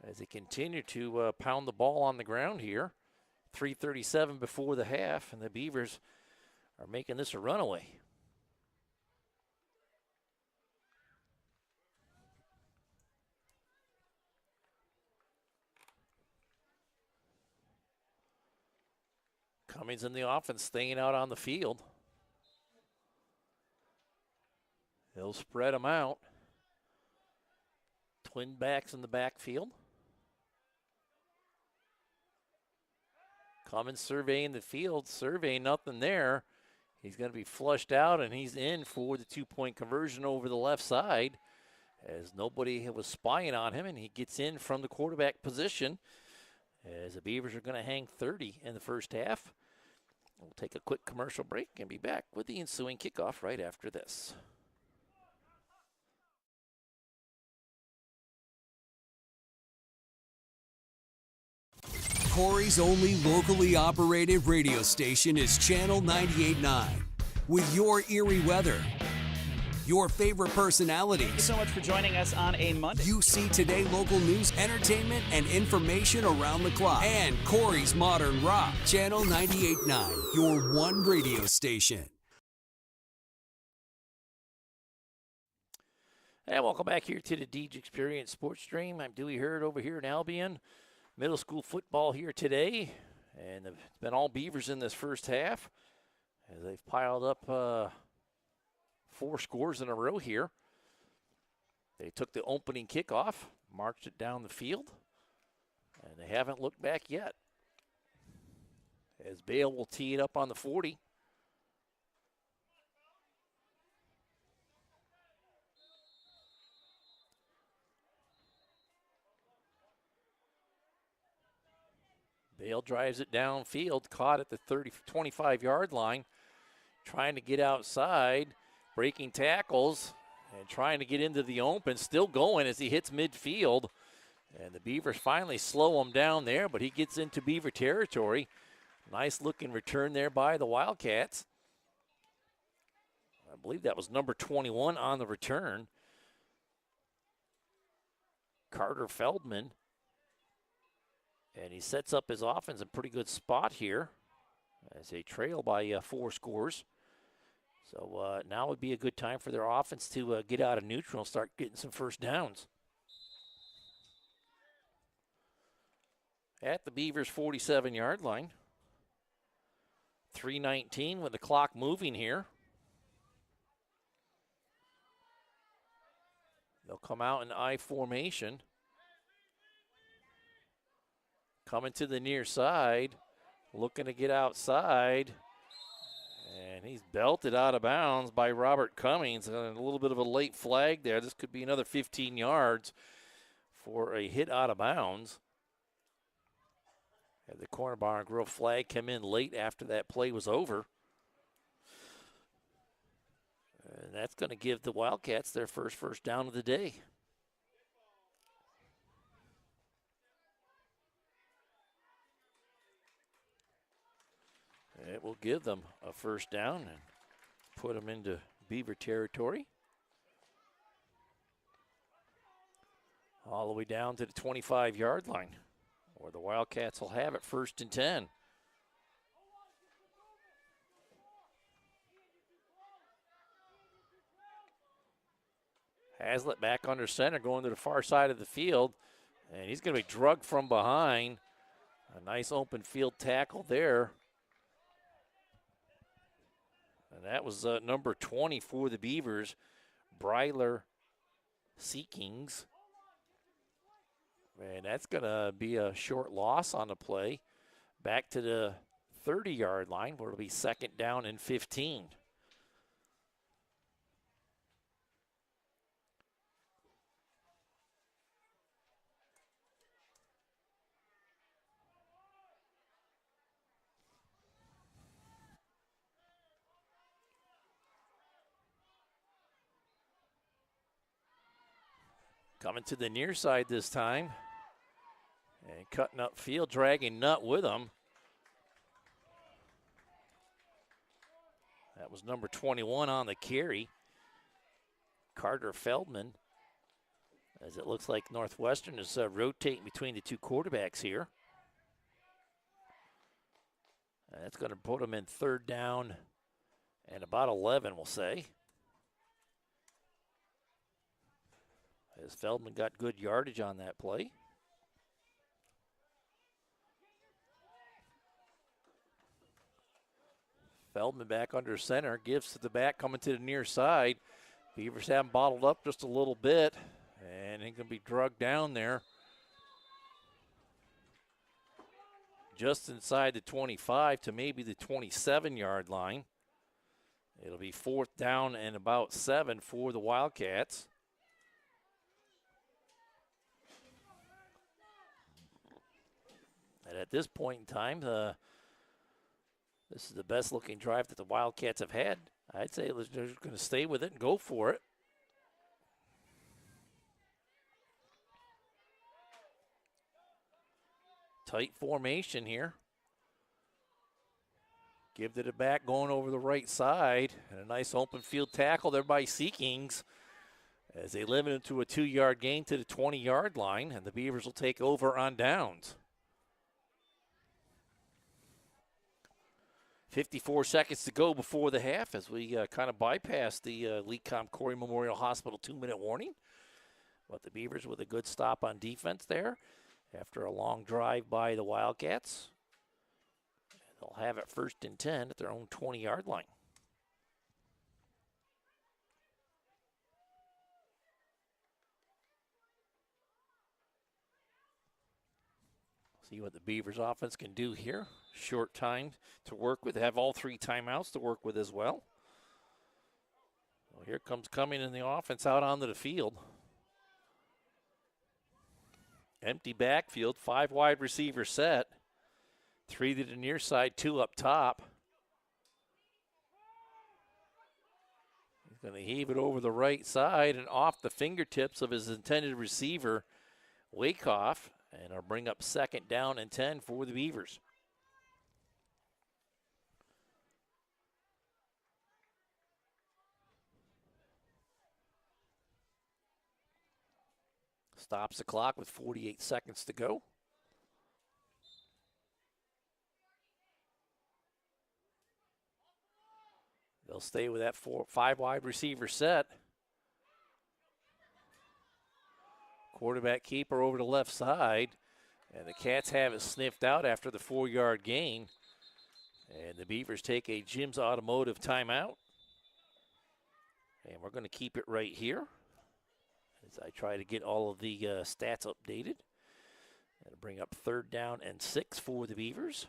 as they continue to pound the ball on the ground here. 3:37 before the half, and the Beavers are making this a runaway. Cummings in the offense, staying out on the field. He'll spread them out. Twin backs in the backfield. Cummins surveying the field, surveying nothing there. He's going to be flushed out, and he's in for the two-point conversion over the left side, as nobody was spying on him, and he gets in from the quarterback position, as the Beavers are going to hang 30 in the first half. We'll take a quick commercial break and be back with the ensuing kickoff right after this. Corry's only locally operated radio station is Channel 98.9. With your Erie weather, your favorite personalities. Thank you so much for joining us on a Monday. You see today local news, entertainment, and information around the clock. And Corry's Modern Rock. Channel 98.9, your one radio station. And welcome back here to the Deej Experience Sports Stream. I'm Dewey Hurd over here in Albion. Middle school football here today, and it's been all Beavers in this first half as they've piled up 4 scores in a row here. They took the opening kickoff, marched it down the field, and they haven't looked back yet. As Bale will tee it up on the 40. Bale drives it downfield, caught at the 25-yard line, trying to get outside, breaking tackles, and trying to get into the open, still going as he hits midfield. And the Beavers finally slow him down there, but he gets into Beaver territory. Nice looking return there by the Wildcats. I believe that was number 21 on the return. Carter Feldman. And he sets up his offense in a pretty good spot here as they trail by 4 scores. So now would be a good time for their offense to get out of neutral and start getting some first downs. At the Beavers' 47-yard line. 3:19 with the clock moving here. They'll come out in I formation. Coming to the near side, looking to get outside, and he's belted out of bounds by Robert Cummings. And a little bit of a late flag there. This could be another 15 yards for a hit out of bounds. Had the Corner Bar and Grill flag come in late after that play was over. And that's going to give the Wildcats their first down of the day. It will give them a first down and put them into Beaver territory. All the way down to the 25-yard line, where the Wildcats will have it 1st and 10. Hazlitt back under center, going to the far side of the field, and he's going to be drugged from behind. A nice open field tackle there. And that was number 20 for the Beavers, Bryler Seekings. And that's going to be a short loss on the play. Back to the 30-yard line, where it'll be 2nd down and 15. Coming to the near side this time. And cutting up field, dragging Nutt with him. That was number 21 on the carry. Carter Feldman. as it looks like Northwestern is rotating between the two quarterbacks here. And that's going to put them in 3rd down and about 11, we'll say. As Feldman got good yardage on that play. Feldman back under center, gives to the back, coming to the near side. Beavers have him bottled up just a little bit, and he's going to be drugged down there. Just inside the 25 to maybe the 27-yard line. It'll be 4th down and about 7 for the Wildcats. And at this point in time, this is the best looking drive that the Wildcats have had. I'd say they're going to stay with it and go for it. Tight formation here. Give to the back, going over the right side. And a nice open field tackle there by Seekings as they limit it to a 2-yard gain to the 20-yard line. And the Beavers will take over on downs. 54 seconds to go before the half as we kind of bypass the LeCom Corry Memorial Hospital 2-minute warning. But the Beavers with a good stop on defense there after a long drive by the Wildcats. They'll have it 1st and 10 at their own 20-yard line. See what the Beavers offense can do here. Short time to work with. Have all 3 timeouts to work with as well. Well, here comes Cumming in the offense out onto the field. Empty backfield, 5 wide receiver set. 3 to the near side, 2 up top. He's going to heave it over the right side and off the fingertips of his intended receiver, Wakehoff. And I'll bring up 2nd down and 10 for the Beavers. Stops the clock with 48 seconds to go. They'll stay with that 5 wide receiver set. Quarterback keeper over the left side. And the Cats have it sniffed out after the 4-yard gain. And the Beavers take a Jim's Automotive timeout. And we're going to keep it right here as I try to get all of the stats updated. And bring up 3rd down and 6 for the Beavers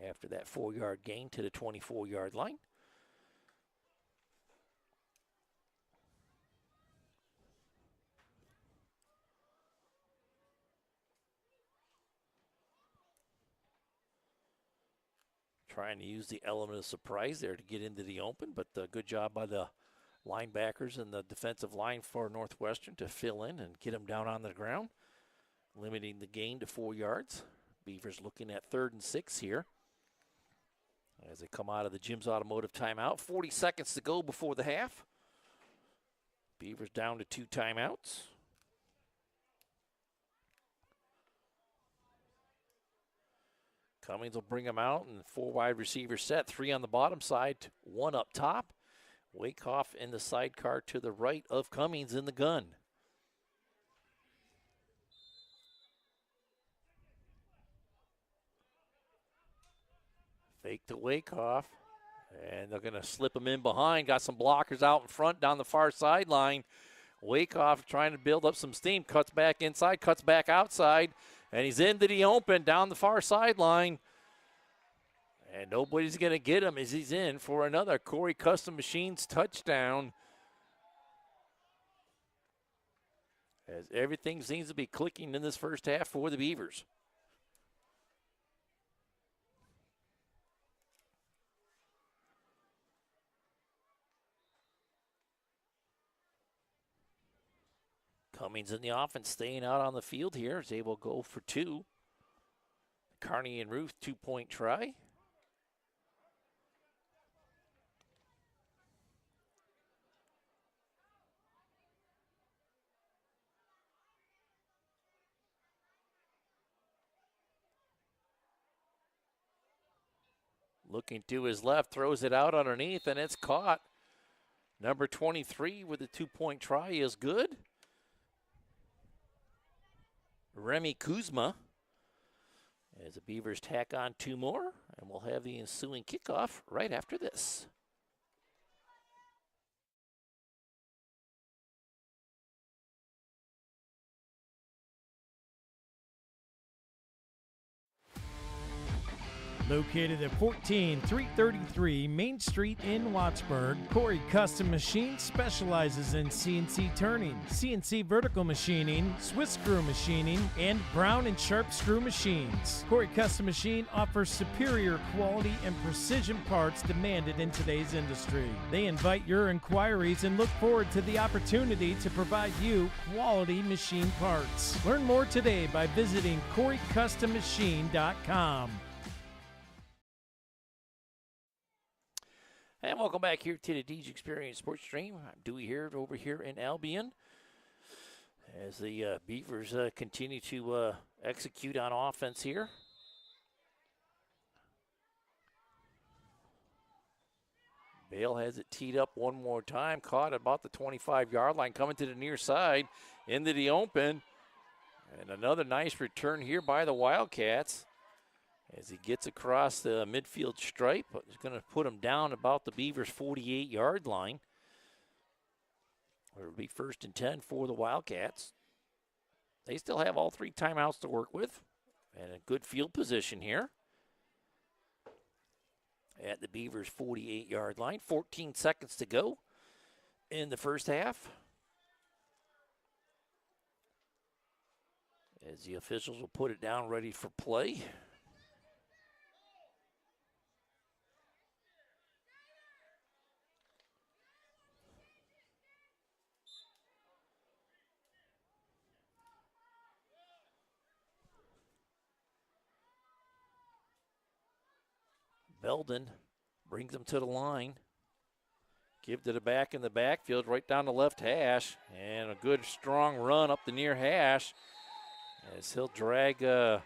after that 4-yard gain to the 24-yard line. Trying to use the element of surprise there to get into the open, but good job by the linebackers and the defensive line for Northwestern to fill in and get them down on the ground, limiting the gain to 4 yards. Beavers looking at 3rd and 6 here as they come out of the Jim's Automotive timeout. 40 seconds to go before the half. Beavers down to 2 timeouts. Cummings will bring them out, and 4 wide receiver set, 3 on the bottom side, 1 up top. Wakehoff in the sidecar to the right of Cummings in the gun. Fake to Wakehoff, and they're going to slip him in behind. Got some blockers out in front down the far sideline. Wakehoff trying to build up some steam, cuts back inside, cuts back outside. And he's into the open down the far sideline. And nobody's going to get him as he's in for another Corry Custom Machines touchdown. As everything seems to be clicking in this first half for the Beavers. Cummings in the offense, staying out on the field here, is able to go for 2. Carney and Ruth, 2-point try. Looking to his left, throws it out underneath, and it's caught. Number 23 with a 2-point try is good. Remy Kuzma, as the Beavers tack on 2 more, and we'll have the ensuing kickoff right after this. Located at 14333 Main Street in Wattsburg, Corry Custom Machine specializes in CNC turning, CNC vertical machining, Swiss screw machining, and Brown and Sharp screw machines. Corry Custom Machine offers superior quality and precision parts demanded in today's industry. They invite your inquiries and look forward to the opportunity to provide you quality machine parts. Learn more today by visiting CorryCustomMachine.com. And welcome back here to the DG Experience Sports Stream. I'm Dewey here over here in Albion as the Beavers continue to execute on offense here. Bale has it teed up one more time, caught at about the 25-yard line, coming to the near side into the open. And another nice return here by the Wildcats. As he gets across the midfield stripe, he's going to put him down about the Beavers' 48-yard line. It'll be 1st and 10 for the Wildcats. They still have all 3 timeouts to work with and a good field position here at the Beavers' 48-yard line. 14 seconds to go in the first half. As the officials will put it down ready for play. Belden brings him to the line. Give to the back in the backfield, right down the left hash. And a good strong run up the near hash as he'll drag a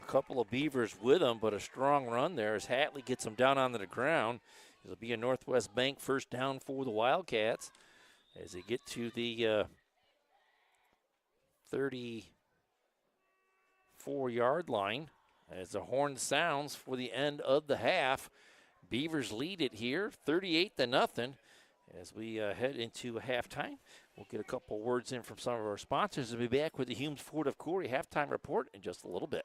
couple of Beavers with him, but a strong run there as Hatley gets him down onto the ground. It'll be a Northwest Bank first down for the Wildcats as they get to the 34-yard line. As the horn sounds for the end of the half, Beavers lead it here, 38-0. As we head into halftime, we'll get a couple words in from some of our sponsors and be back with the Humes Ford of Corry halftime report in just a little bit.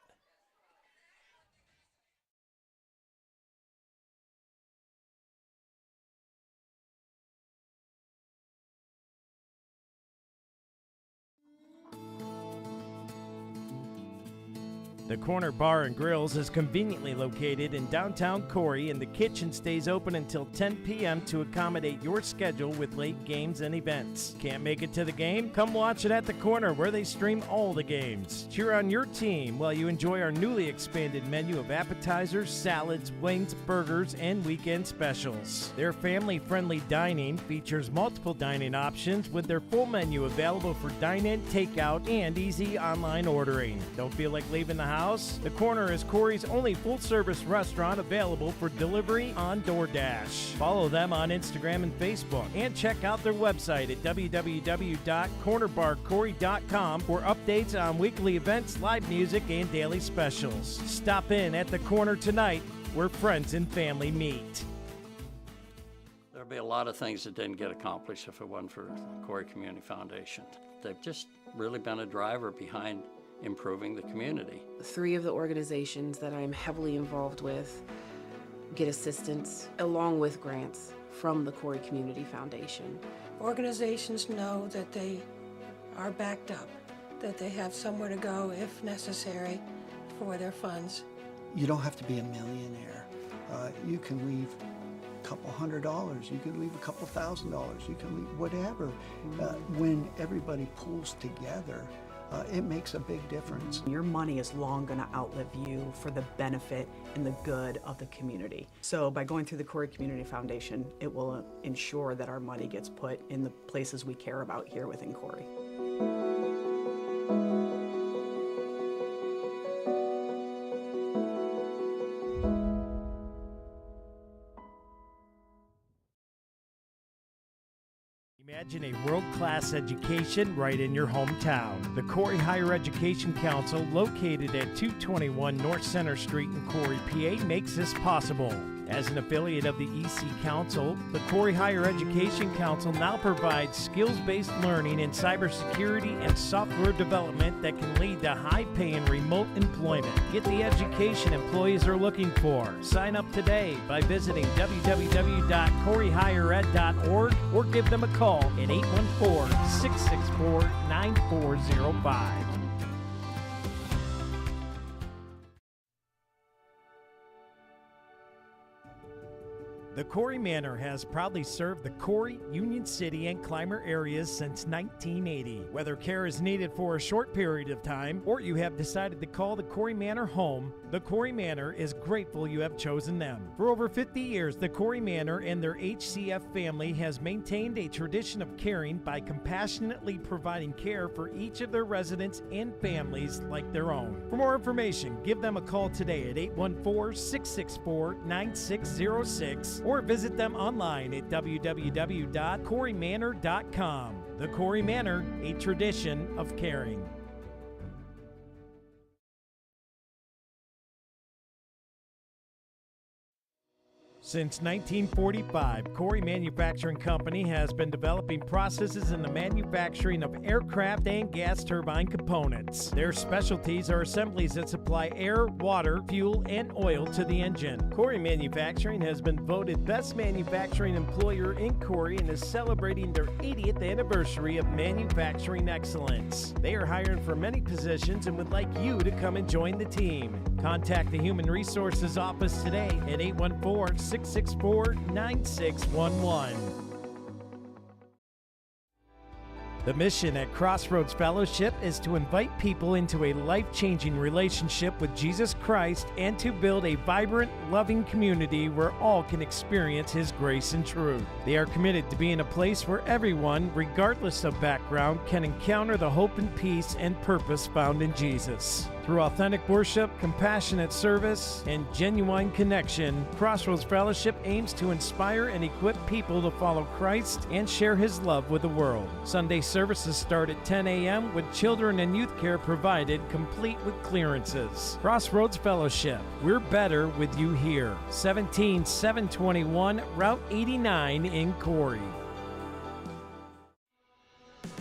The Corner Bar and Grills is conveniently located in downtown Corry, and the kitchen stays open until 10 p.m. to accommodate your schedule with late games and events. Can't make it to the game? Come watch it at the Corner, where they stream all the games. Cheer on your team while you enjoy our newly expanded menu of appetizers, salads, wings, burgers, and weekend specials. Their family-friendly dining features multiple dining options with their full menu available for dine-in, takeout, and easy online ordering. Don't feel like leaving the house? The Corner is Corry's only full-service restaurant available for delivery on DoorDash. Follow them on Instagram and Facebook, and check out their website at www.cornerbarcorry.com for updates on weekly events, live music, and daily specials. Stop in at the Corner tonight, where friends and family meet. There'd be a lot of things that didn't get accomplished if it wasn't for the Corry Community Foundation. They've just really been a driver behind improving the community. 3 of the organizations that I'm heavily involved with get assistance along with grants from the Corry Community Foundation. Organizations know that they are backed up, that they have somewhere to go if necessary for their funds. You don't have to be a millionaire. You can leave a couple $100, you can leave a couple $1,000, you can leave whatever. When everybody pulls together, it makes a big difference. Your money is long going to outlive you for the benefit and the good of the community. So by going through the Corry Community Foundation, it will ensure that our money gets put in the places we care about here within Corry. Imagine a world-class education right in your hometown. The Corry Higher Education Council, located at 221 North Center Street in Corry, PA, makes this possible. As an affiliate of the EC Council, the Corry Higher Education Council now provides skills-based learning in cybersecurity and software development that can lead to high-paying remote employment. Get the education employees are looking for. Sign up today by visiting www.corryhighered.org or give them a call at 814-664-9405. The Corry Manor has proudly served the Corry, Union City, and Clymer areas since 1980. Whether care is needed for a short period of time or you have decided to call the Corry Manor home, the Corry Manor is grateful you have chosen them. For over 50 years, the Corry Manor and their HCF family has maintained a tradition of caring by compassionately providing care for each of their residents and families like their own. For more information, give them a call today at 814-664-9606 or visit them online at www.corrymanor.com. The Corry Manor, a tradition of caring. Since 1945, Corry Manufacturing Company has been developing processes in the manufacturing of aircraft and gas turbine components. Their specialties are assemblies that supply air, water, fuel, and oil to the engine. Corry Manufacturing has been voted Best Manufacturing Employer in Corry and is celebrating their 80th anniversary of manufacturing excellence. They are hiring for many positions and would like you to come and join the team. Contact the Human Resources Office today at 814-664-9611. The mission at Crossroads Fellowship is to invite people into a life-changing relationship with Jesus Christ and to build a vibrant, loving community where all can experience His grace and truth. They are committed to being a place where everyone, regardless of background, can encounter the hope and peace and purpose found in Jesus. Through authentic worship, compassionate service, and genuine connection, Crossroads Fellowship aims to inspire and equip people to follow Christ and share His love with the world. Sunday services start at 10 a.m. with children and youth care provided, complete with clearances. Crossroads Fellowship, we're better with you here. 17721 Route 89 in Corry.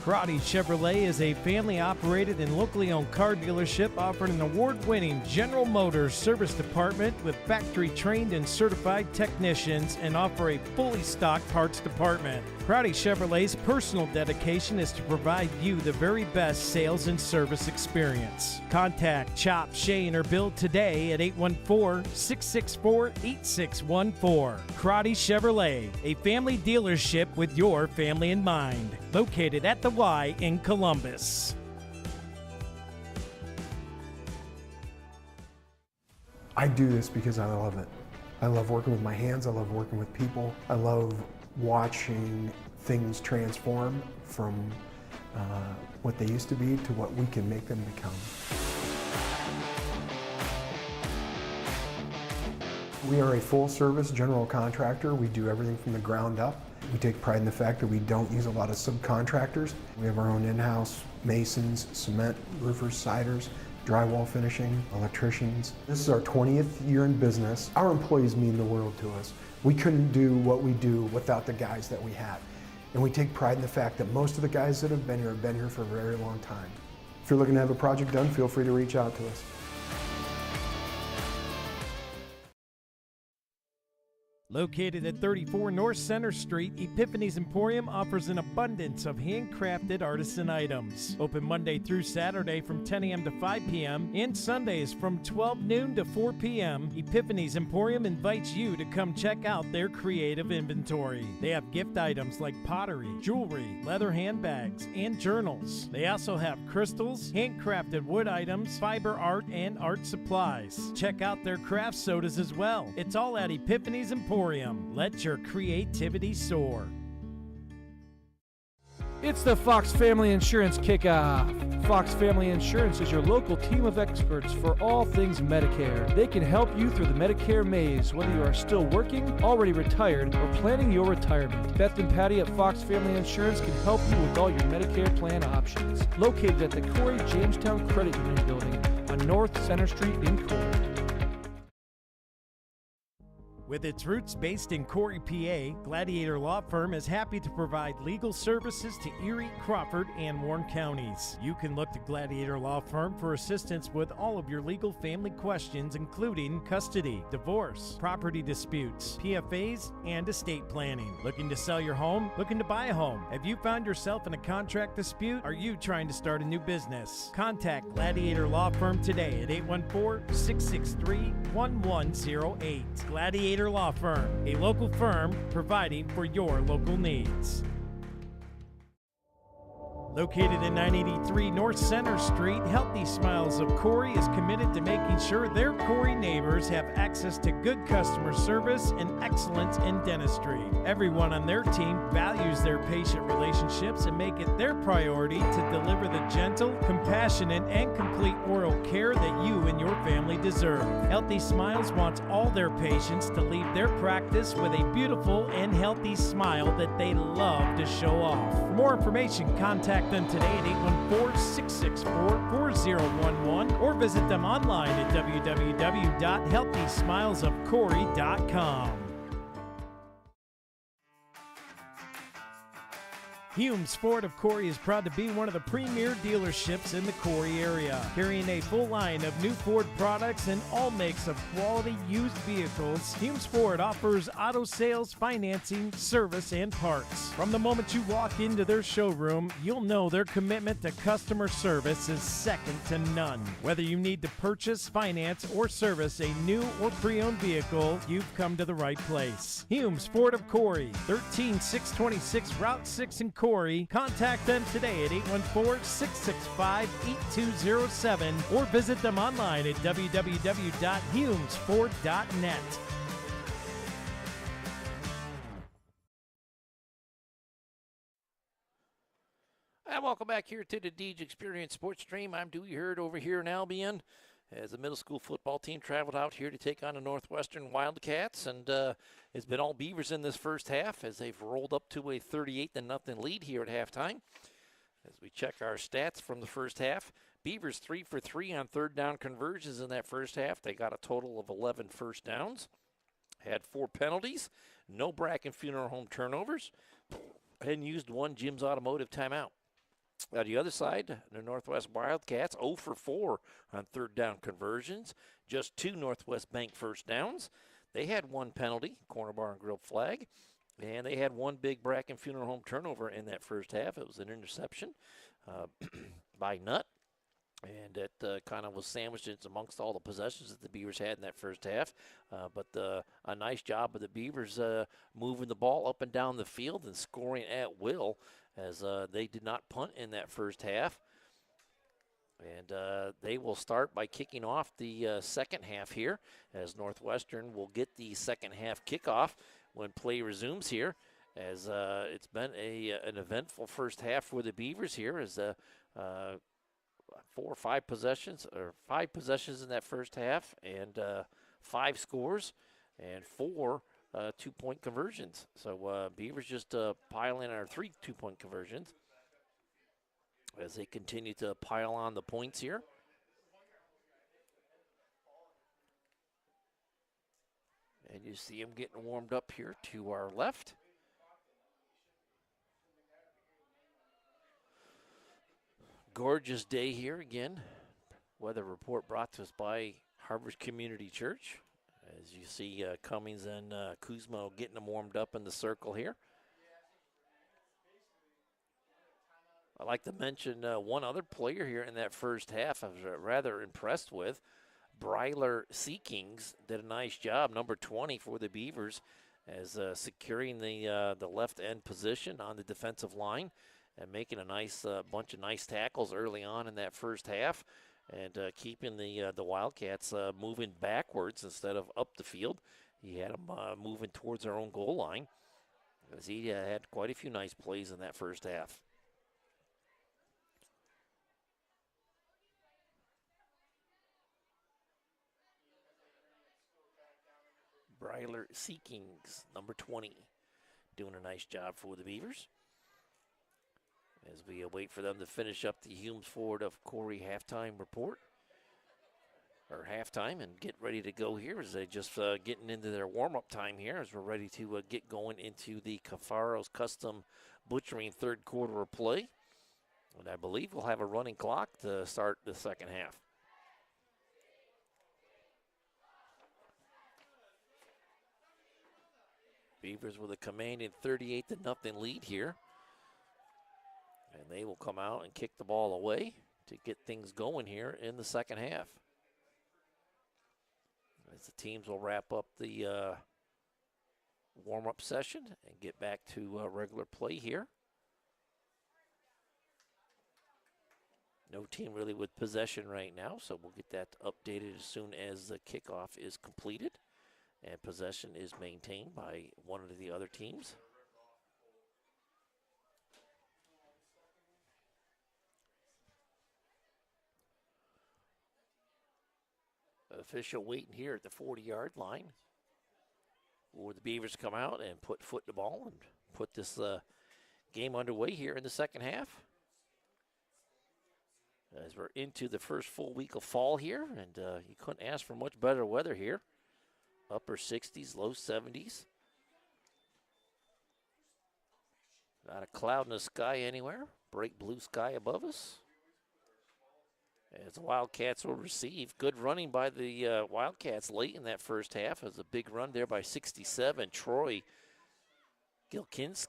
Corry Chevrolet is a family-operated and locally owned car dealership offering an award-winning General Motors service department with factory-trained and certified technicians and offer a fully stocked parts department. Corry Chevrolet's personal dedication is to provide you the very best sales and service experience. Contact Chop, Shane, or Bill today at 814-664-8614. Corry Chevrolet, a family dealership with your family in mind. Located at the Y in Columbus. I do this because I love it. I love working with my hands. I love working with people. I love watching things transform from what they used to be to what we can make them become. We are a full-service general contractor. We do everything from the ground up. We take pride in the fact that we don't use a lot of subcontractors. We have our own in-house masons, cement, roofers, siders, drywall finishing, electricians. This is our 20th year in business. Our employees mean the world to us. We couldn't do what we do without the guys that we have. And we take pride in the fact that most of the guys that have been here for a very long time. If you're looking to have a project done, feel free to reach out to us. Located at 34 North Center Street, Epiphany's Emporium offers an abundance of handcrafted artisan items. Open Monday through Saturday from 10 a.m. to 5 p.m. and Sundays from 12 noon to 4 p.m. Epiphany's Emporium invites you to come check out their creative inventory. They have gift items like pottery, jewelry, leather handbags, and journals. They also have crystals, handcrafted wood items, fiber art, and art supplies. Check out their craft sodas as well. It's all at Epiphany's Emporium. Let your creativity soar. It's the Fox Family Insurance Kickoff. Fox Family Insurance is your local team of experts for all things Medicare. They can help you through the Medicare maze, whether you are still working, already retired, or planning your retirement. Beth and Patty at Fox Family Insurance can help you with all your Medicare plan options. Located at the Corry Jamestown Credit Union Building on North Center Street in Corry. With its roots based in Corry, PA, Gladiator Law Firm is happy to provide legal services to Erie, Crawford, and Warren counties. You can look to Gladiator Law Firm for assistance with all of your legal family questions, including custody, divorce, property disputes, PFAs, and estate planning. Looking to sell your home? Looking to buy a home? Have you found yourself in a contract dispute? Are you trying to start a new business? Contact Gladiator Law Firm today at 814-663-1108. Gladiator Law Firm, a local firm providing for your local needs. Located at 983 North Center Street, Healthy Smiles of Corry is committed to making sure their Corry neighbors have access to good customer service and excellence in dentistry. Everyone on their team values their patient relationships and make it their priority to deliver the gentle, compassionate, and complete oral care that you and your family deserve. Healthy Smiles wants all their patients to leave their practice with a beautiful and healthy smile that they love to show off. For more information, contact them today at 814-664-4011 or visit them online at www.healthysmilesofcorry.com. Humes Ford of Corry is proud to be one of the premier dealerships in the Corry area, carrying a full line of new Ford products and all makes of quality used vehicles. Humes Ford offers auto sales, financing, service, and parts. From the moment you walk into their showroom, you'll know their commitment to customer service is second to none. Whether you need to purchase, finance, or service a new or pre-owned vehicle, you've come to the right place. Humes Ford of Corry, 13626 Route 6 in Corry. Contact them today at 814-665-8207 or visit them online at www.humesford.net. And welcome back here to the Deej Experience Sports Stream. I'm Dewey Hurd over here in Albion as the middle school football team traveled out here to take on the Northwestern Wildcats. And it's been all Beavers in this first half as they've rolled up to a 38-0 lead here at halftime. As we check our stats from the first half, Beavers 3 for 3 on third down conversions in that first half. They got a total of 11 first downs, had 4 penalties, no Bracken Funeral Home turnovers, and used 1 Jim's Automotive timeout. On the other side, the Northwest Wildcats 0 for 4 on third down conversions, just 2 Northwest Bank first downs. They had 1 penalty, corner bar and grill flag, and they had 1 big Bracken Funeral Home turnover in that first half. It was an interception by Nutt, and it kind of was sandwiched amongst all the possessions that the Beavers had in that first half. But a nice job of the Beavers moving the ball up and down the field and scoring at will, as they did not punt in that first half. And they will start by kicking off the second half here, as Northwestern will get the second half kickoff when play resumes here, as it's been an eventful first half for the Beavers here, as 4 or 5 possessions, or 5 possessions in that first half, and 5 scores, and 4 2-point conversions. So Beavers just piling our 3 2-point conversions as they continue to pile on the points here. And you see them getting warmed up here to our left. Gorgeous day here again. Weather report brought to us by Harvest Community Church. As you see Cummings and Kuzma getting them warmed up in the circle here. I'd like to mention one other player here in that first half I was rather impressed with. Bryler Seekings did a nice job, number 20 for the Beavers, as securing the left end position on the defensive line and making a nice bunch of nice tackles early on in that first half, and keeping the Wildcats moving backwards instead of up the field. He had them moving towards their own goal line, as he had quite a few nice plays in that first half. Bryler Seekings, number 20, doing a nice job for the Beavers. As we wait for them to finish up the Humes Ford of Corry halftime report, or halftime, and get ready to go here as they just getting into their warm-up time here as we're ready to get going into the Cafaro's Custom Butchering third quarter of play. And I believe we'll have a running clock to start the second half. Beavers with a commanding 38-0 lead here. And they will come out and kick the ball away to get things going here in the second half. As the teams will wrap up the warm-up session and get back to regular play here. No team really with possession right now, so we'll get that updated as soon as the kickoff is completed and possession is maintained by one of the other teams. Official waiting here at the 40-yard line for the Beavers come out and put foot to ball and put this game underway here in the second half. As we're into the first full week of fall here, and you couldn't ask for much better weather here. Upper 60s, low 70s. Not a cloud in the sky anywhere. Bright blue sky above us. As the Wildcats will receive. Good running by the Wildcats late in that first half. It was a big run there by 67. Troy Gilkinson.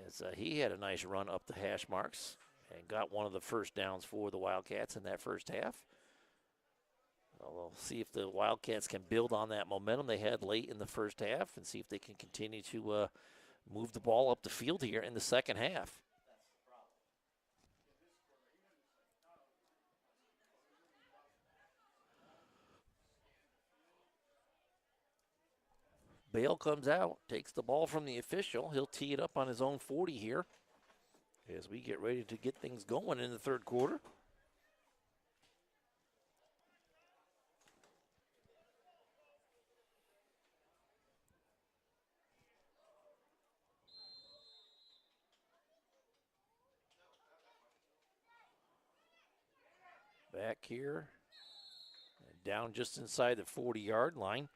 As he had a nice run up the hash marks and got one of the first downs for the Wildcats in that first half. We'll see if the Wildcats can build on that momentum they had late in the first half and see if they can continue to move the ball up the field here in the second half. Bale comes out, takes the ball from the official. He'll tee it up on his own 40 here as we get ready to get things going in the third quarter. Back here, down just inside the 40-yard line.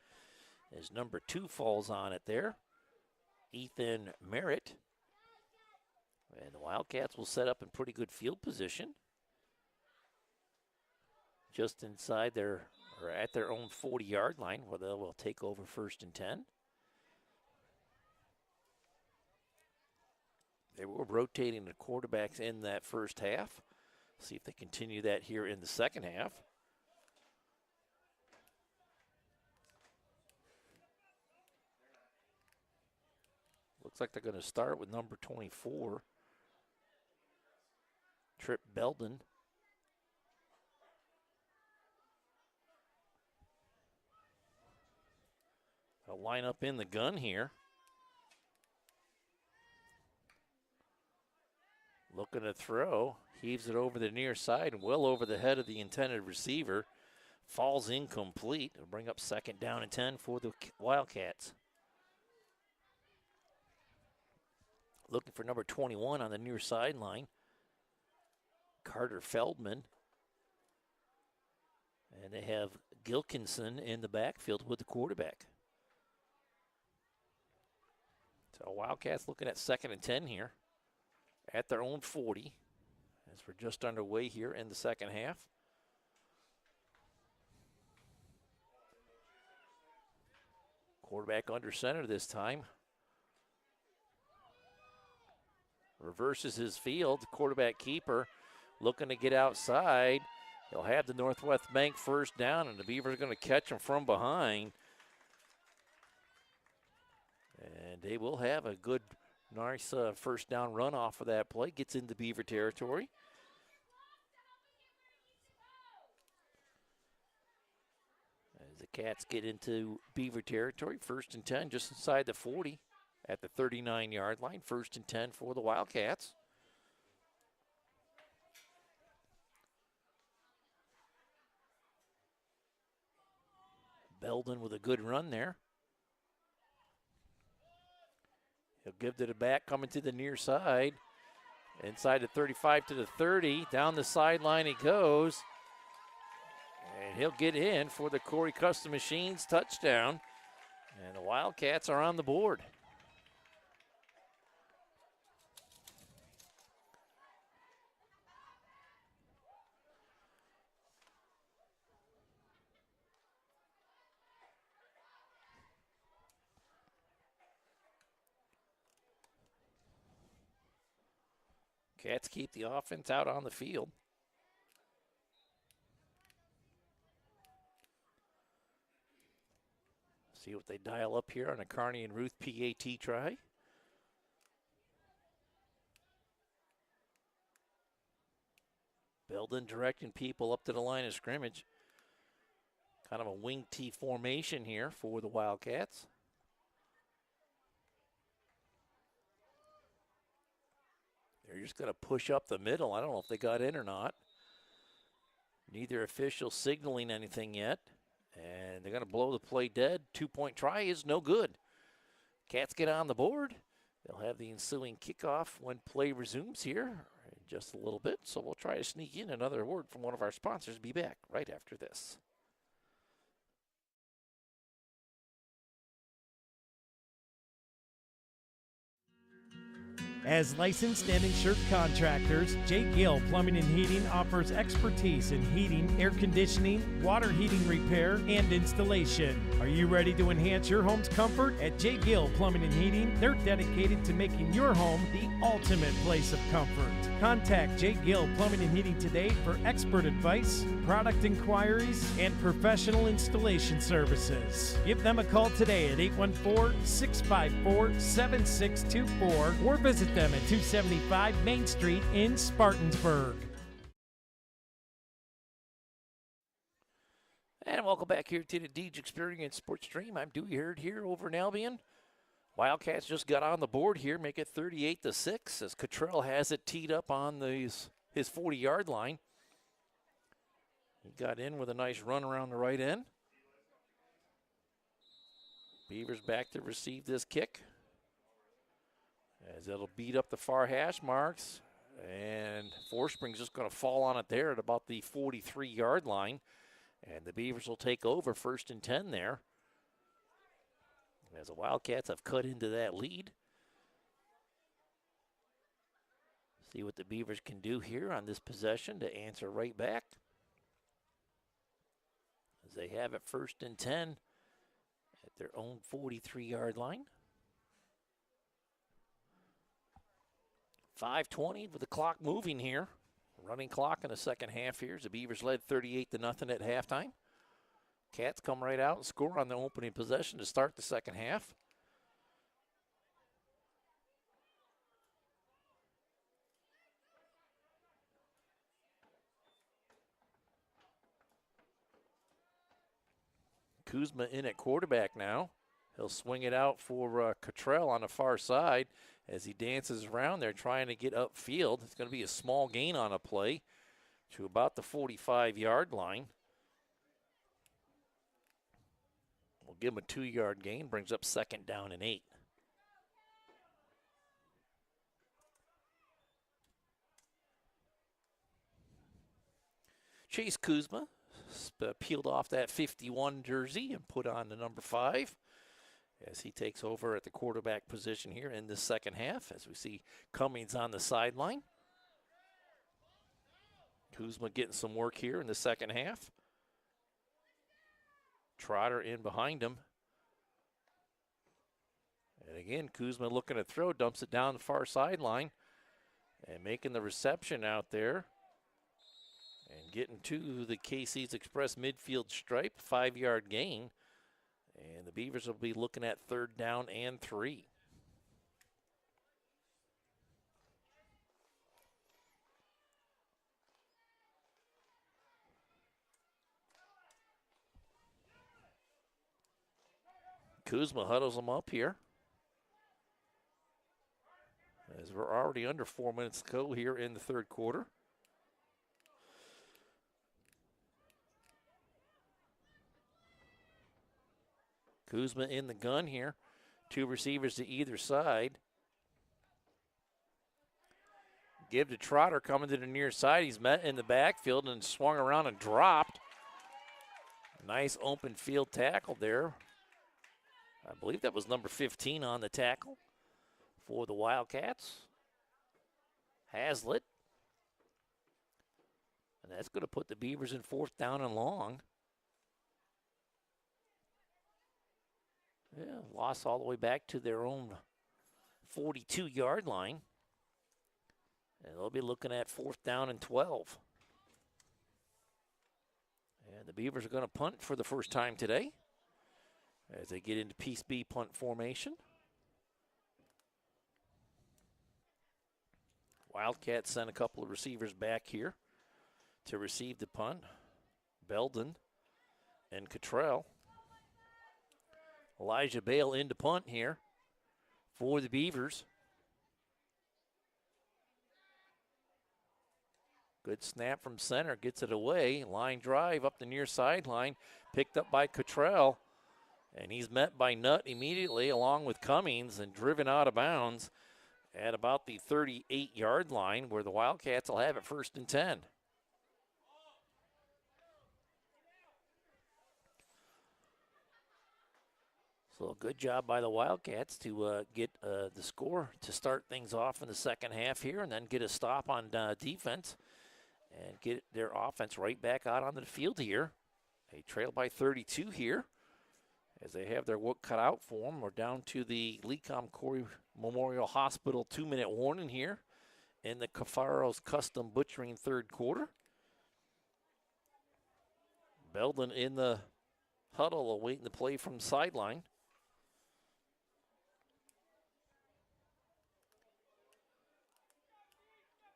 As number 2 falls on it there, Ethan Merritt. And the Wildcats will set up in pretty good field position. Just inside their, or at their own 40-yard line, where they will take over 1st and 10. They were rotating the quarterbacks in that first half. See if they continue that here in the second half. Looks like they're going to start with number 24, Trip Belden. They'll line up in the gun here. Looking to throw, heaves it over the near side and well over the head of the intended receiver. Falls incomplete. It'll bring up 2nd down and 10 for the Wildcats. Looking for number 21 on the near sideline, Carter Feldman. And they have Gilkinson in the backfield with the quarterback. So Wildcats looking at 2nd and 10 here at their own 40 as we're just underway here in the second half. Quarterback under center this time. Reverses his field. Quarterback keeper looking to get outside. He'll have the Northwest Bank first down, and the Beavers are going to catch him from behind. And they will have a good, nice first down run off of that play. Gets into Beaver territory. As the Cats get into Beaver territory, 1st and 10, just inside the 40. At the 39-yard line, 1st and 10 for the Wildcats. Belden with a good run there. He'll give to the back, coming to the near side. Inside the 35 to the 30. Down the sideline he goes. And he'll get in for the Corry Custom Machines touchdown. And the Wildcats are on the board. Cats keep the offense out on the field. See what they dial up here on a Kearney and Ruth PAT try. Belden directing people up to the line of scrimmage. Kind of a wing T formation here for the Wildcats. They're just going to push up the middle. I don't know if they got in or not. Neither official signaling anything yet. And they're going to blow the play dead. 2-point try is no good. Cats get on the board. They'll have the ensuing kickoff when play resumes here in just a little bit. So we'll try to sneak in another word from one of our sponsors. Be back right after this. As licensed and insured contractors, J. Gill Plumbing and Heating offers expertise in heating, air conditioning, water heating repair, and installation. Are you ready to enhance your home's comfort? At J. Gill Plumbing and Heating, they're dedicated to making your home the ultimate place of comfort. Contact J. Gill Plumbing and Heating today for expert advice, product inquiries, and professional installation services. Give them a call today at 814-654-7624 or visit them at 275 Main Street in Spartansburg. And welcome back here to the Deej Experience Sports Stream. I'm Dewey Hurd here over in Albion. Wildcats just got on the board here, make it 38-6 as Cottrell has it teed up on his 40-yard line. He got in with a nice run around the right end. Beavers back to receive this kick, as it'll beat up the far hash marks, and Forspring's just going to fall on it there at about the 43-yard line, and the Beavers will take over 1st and 10 there, as the Wildcats have cut into that lead. See what the Beavers can do here on this possession to answer right back, as they have it 1st and 10 at their own 43-yard line. 5:20 with the clock moving here. Running clock in the second half here as the Beavers led 38-0 at halftime. Cats come right out and score on the opening possession to start the second half. Kuzma in at quarterback now. He'll swing it out for Cottrell on the far side as he dances around there trying to get upfield. It's going to be a small gain on a play to about the 45-yard line. We'll give him a 2-yard gain, brings up 2nd down and 8. Chase Kuzma peeled off that 51 jersey and put on the number 5 as he takes over at the quarterback position here in the second half, as we see Cummings on the sideline. Kuzma getting some work here in the second half. Trotter in behind him. And again, Kuzma looking to throw, dumps it down the far sideline and making the reception out there and getting to the KC's Express midfield stripe, 5-yard gain. And the Beavers will be looking at 3rd down and 3. Kuzma huddles them up here, as we're already under 4 minutes to go here in the third quarter. Kuzma in the gun here. 2 receivers to either side. Give to Trotter coming to the near side. He's met in the backfield and swung around and dropped. Nice open field tackle there. I believe that was number 15 on the tackle for the Wildcats. Hazlitt. And that's going to put the Beavers in 4th down and long. Yeah, loss all the way back to their own 42-yard line. And they'll be looking at 4th down and 12. And the Beavers are going to punt for the first time today as they get into Piece B punt formation. Wildcats sent a couple of receivers back here to receive the punt. Belden and Cottrell. Elijah Bale into punt here for the Beavers. Good snap from center, gets it away. Line drive up the near sideline, picked up by Cottrell. And he's met by Nutt immediately along with Cummings and driven out of bounds at about the 38-yard line where the Wildcats will have it 1st and 10. So a good job by the Wildcats to get the score to start things off in the second half here and then get a stop on defense and get their offense right back out onto the field here. They trail by 32 here as they have their work cut out for them. We're down to the Lecom Corry Memorial Hospital 2-minute warning here in the Cafaro's Custom Butchering 3rd quarter. Belden in the huddle awaiting the play from the sideline.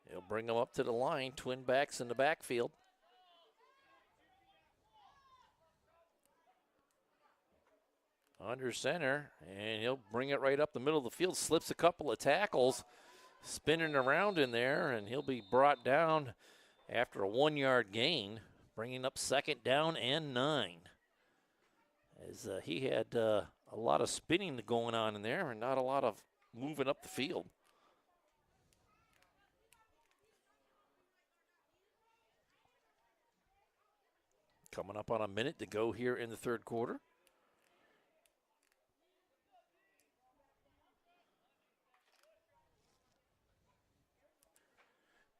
He'll bring them up to the line, twin backs in the backfield. Under center, and he'll bring it right up the middle of the field, slips a couple of tackles, spinning around in there, and he'll be brought down after a 1-yard gain, bringing up 2nd down and 9. As he had a lot of spinning going on in there and not a lot of moving up the field. Coming up on a minute to go here in the 3rd quarter.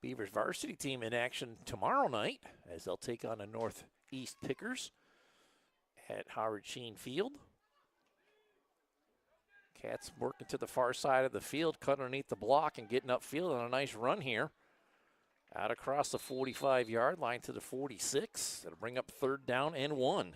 Beavers varsity team in action tomorrow night as they'll take on the Northeast Pickers at Howard Sheen Field. Cats working to the far side of the field, cutting underneath the block and getting upfield on a nice run here. Out across the 45-yard line to the 46. That'll bring up 3rd down and 1.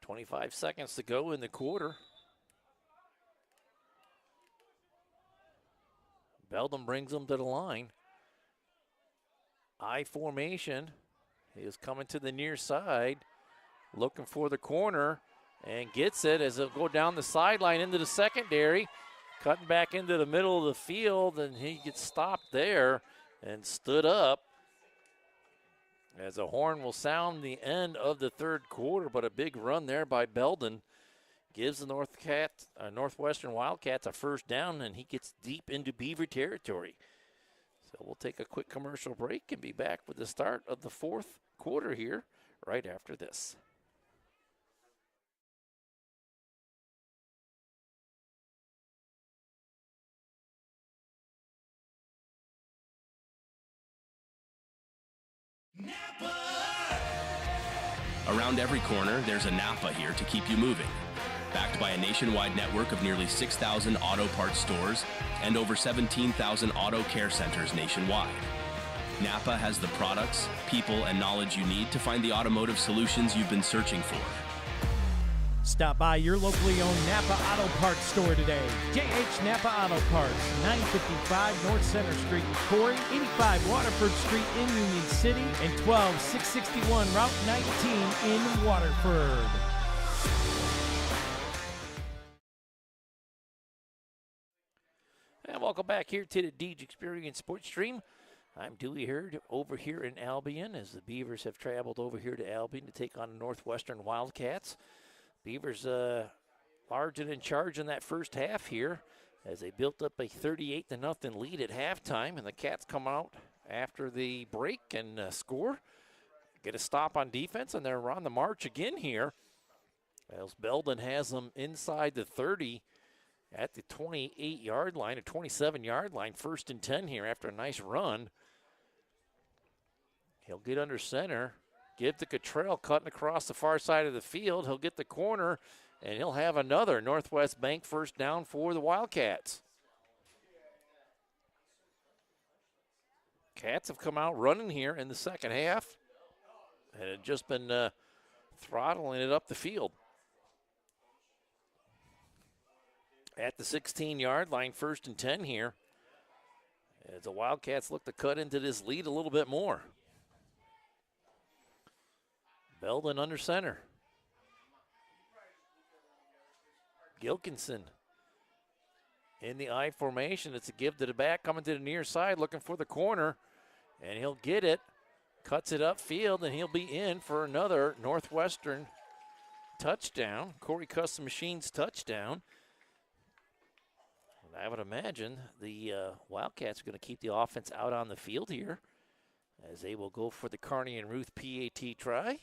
.25 seconds to go in the quarter. Belden brings them to the line. I formation. He is coming to the near side, looking for the corner, and gets it as he'll go down the sideline into the secondary, cutting back into the middle of the field, and he gets stopped there and stood up. As a horn will sound the end of the 3rd quarter, but a big run there by Belden gives the Northwestern Wildcats a 1st down, and he gets deep into Beaver territory. So we'll take a quick commercial break and be back with the start of the 4th quarter here right after this. Around every corner, there's a Napa here to keep you moving. Backed by a nationwide network of nearly 6,000 auto parts stores and over 17,000 auto care centers nationwide. Napa has the products, people, and knowledge you need to find the automotive solutions you've been searching for. Stop by your locally owned Napa Auto Parts store today. J.H. Napa Auto Parts, 955 North Center Street in Corry, 85 Waterford Street in Union City, and 12661 Route 19 in Waterford. welcome back here to the Deej Experience Sports Stream. I'm Dewey Hurd over here in Albion as the Beavers have traveled over here to Albion to take on the Northwestern Wildcats. Beavers large and in charge in that first half here as they built up a 38-0 lead at halftime, and the Cats come out after the break and score. Get a stop on defense, and they're on the march again here as Belden has them inside the 30 at the 28-yard line, or 27-yard line, 1st and 10 here after a nice run. He'll get under center, give to Cottrell, cutting across the far side of the field. He'll get the corner, and he'll have another Northwest Bank first down for the Wildcats. Cats have come out running here in the second half and have just been throttling it up the field. At the 16-yard line, 1st and 10 here, as the Wildcats look to cut into this lead a little bit more. Belden under center. Gilkinson in the I formation. It's a give to the back, coming to the near side, looking for the corner, and he'll get it. Cuts it upfield, and he'll be in for another Northwestern touchdown. Corry Custom Machines touchdown. I would imagine the Wildcats are going to keep the offense out on the field here as they will go for the Kearney and Ruth PAT try.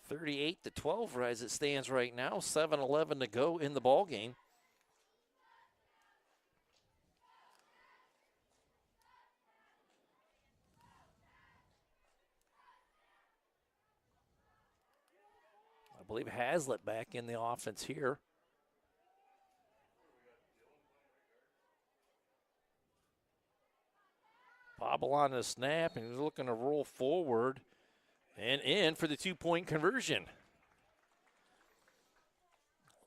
38-12 as it stands right now. 7:11 to go in the ball game. I believe Hazlitt back in the offense here. Bobble on the snap, and he's looking to roll forward and in for the 2-point conversion.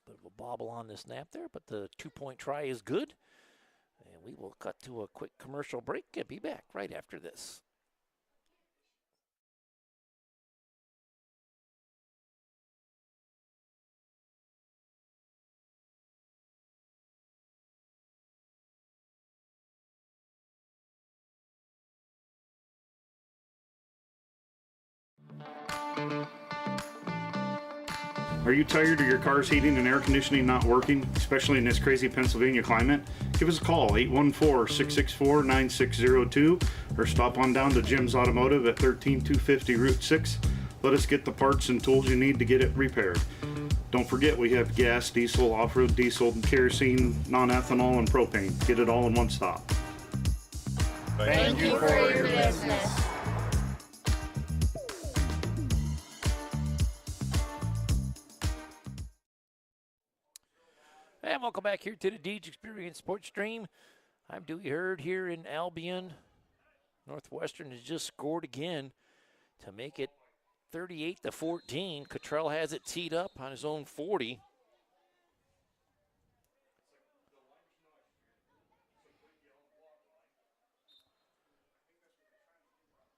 A bit of a bobble on the snap there, but the 2-point try is good. And we will cut to a quick commercial break and be back right after this. Are you tired of your car's heating and air conditioning not working, especially in this crazy Pennsylvania climate? Give us a call, 814-664-9602, or stop on down to Jim's Automotive at 13250 Route 6. Let us get the parts and tools you need to get it repaired. Don't forget, we have gas, diesel, off-road diesel, kerosene, non-ethanol, and propane. Get it all in one stop. Thank you for your business. And welcome back here to the Deej Experience Sports Stream. I'm Dewey Hurd here in Albion. Northwestern has just scored again to make it 38-14. Cottrell has it teed up on his own 40.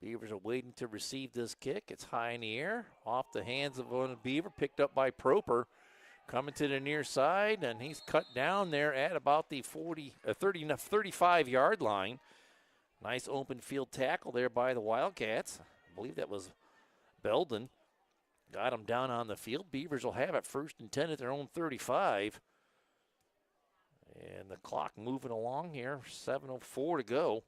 Beavers are waiting to receive this kick. It's high in the air, off the hands of one Beaver, picked up by Proper. Coming to the near side, and he's cut down there at about the 35-yard line. Nice open field tackle there by the Wildcats. I believe that was Belden. Got him down on the field. Beavers will have it 1st and 10 at their own 35. And the clock moving along here, 7:04 to go.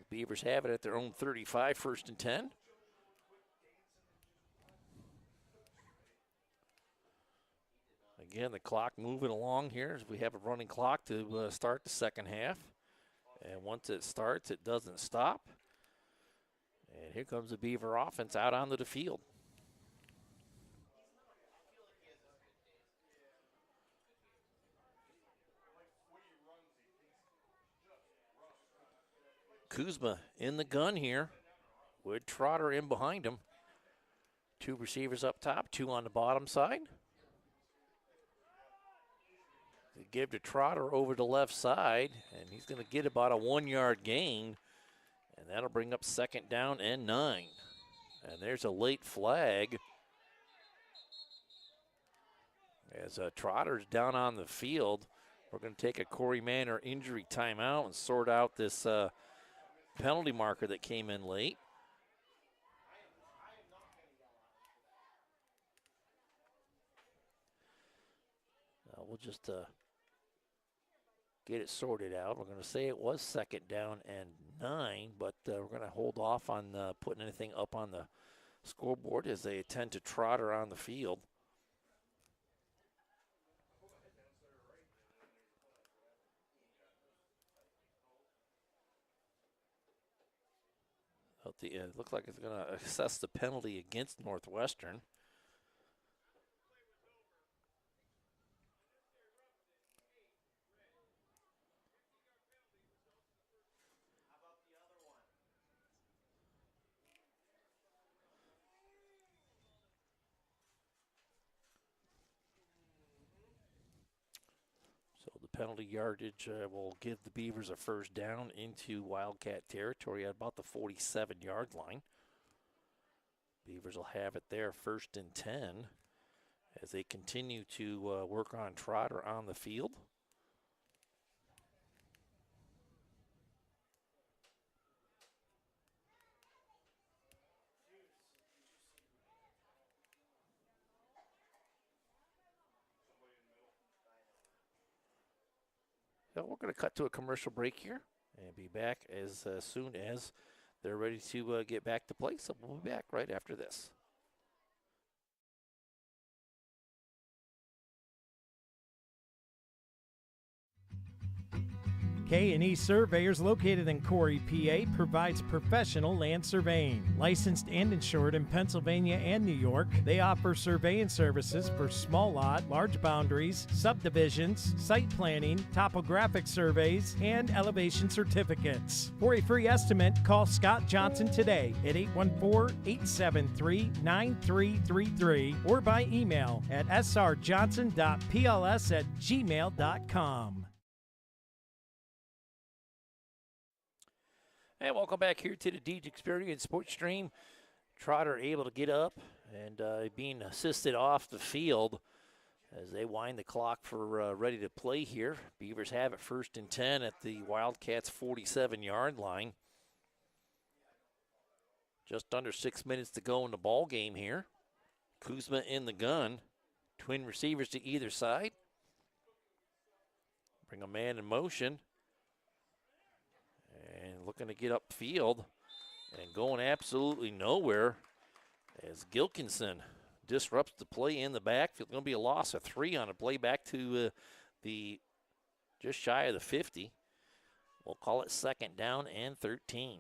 Beavers have it at their own 35, 1st and 10. Again, the clock moving along here as we have a running clock to start the second half. And once it starts, it doesn't stop. And here comes the Beaver offense out onto the field. Kuzma in the gun here with Trotter in behind him. 2 receivers up top, 2 on the bottom side. They give to Trotter over the left side, and he's going to get about a 1-yard gain, and that'll bring up 2nd down and 9. And there's a late flag as Trotter's down on the field. We're going to take a Corry Manor injury timeout and sort out this penalty marker that came in late. We'll just get it sorted out. We're going to say it was 2nd down and 9, but we're going to hold off on putting anything up on the scoreboard as they attend to Trotter on the field. It looks like it's going to assess the penalty against Northwestern. So the penalty yardage will give the Beavers a 1st down into Wildcat territory at about the 47-yard line. Beavers will have it there 1st and 10 as they continue to work on Trotter on the field. So we're going to cut to a commercial break here and be back as soon as they're ready to get back to play. So we'll be back right after this. K&E Surveyors, located in Corry, PA, provides professional land surveying. Licensed and insured in Pennsylvania and New York, they offer surveying services for small lot, large boundaries, subdivisions, site planning, topographic surveys, and elevation certificates. For a free estimate, call Scott Johnson today at 814-873-9333 or by email at srjohnson.pls@gmail.com. And welcome back here to the Deej Experience Sports Stream. Trotter able to get up and being assisted off the field as they wind the clock for ready to play here. Beavers have it 1st and 10 at the Wildcats' 47-yard line. Just under 6 minutes to go in the ball game here. Kuzma in the gun. Twin receivers to either side. Bring a man in motion. And looking to get upfield and going absolutely nowhere as Gilkinson disrupts the play in the backfield. Going to be a loss of 3 on a play back to the just shy of the 50. We'll call it 2nd down and 13.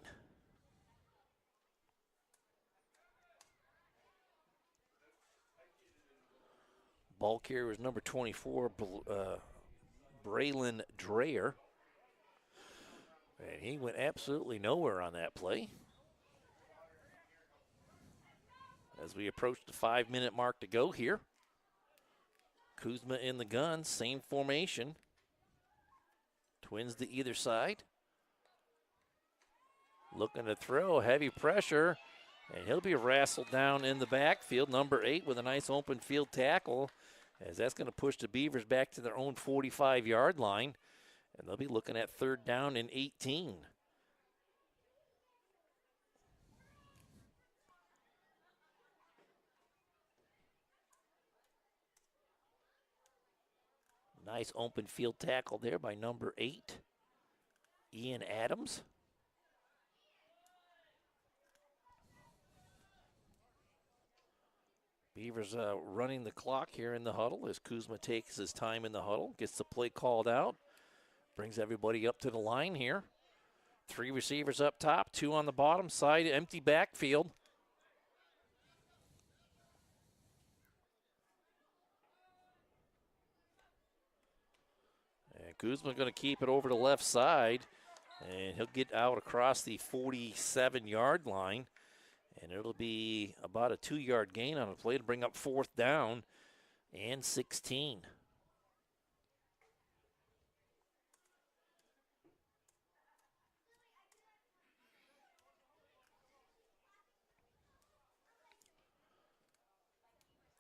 Ball carrier is number 24, Braylon Dreyer. And he went absolutely nowhere on that play. As we approach the 5-minute mark to go here. Kuzma in the gun, same formation. Twins to either side. Looking to throw, heavy pressure. And he'll be wrestled down in the backfield. Number 8 with a nice open field tackle. As that's going to push the Beavers back to their own 45-yard line. And they'll be looking at 3rd down and 18. Nice open field tackle there by number 8, Ian Adams. Beavers running the clock here in the huddle as Kuzma takes his time in the huddle, gets the play called out. Brings everybody up to the line here. 3 receivers up top, 2 on the bottom side, empty backfield. And Kuzma's going to keep it over the left side, and he'll get out across the 47-yard line. And it'll be about a 2-yard gain on the play to bring up 4th down and 16.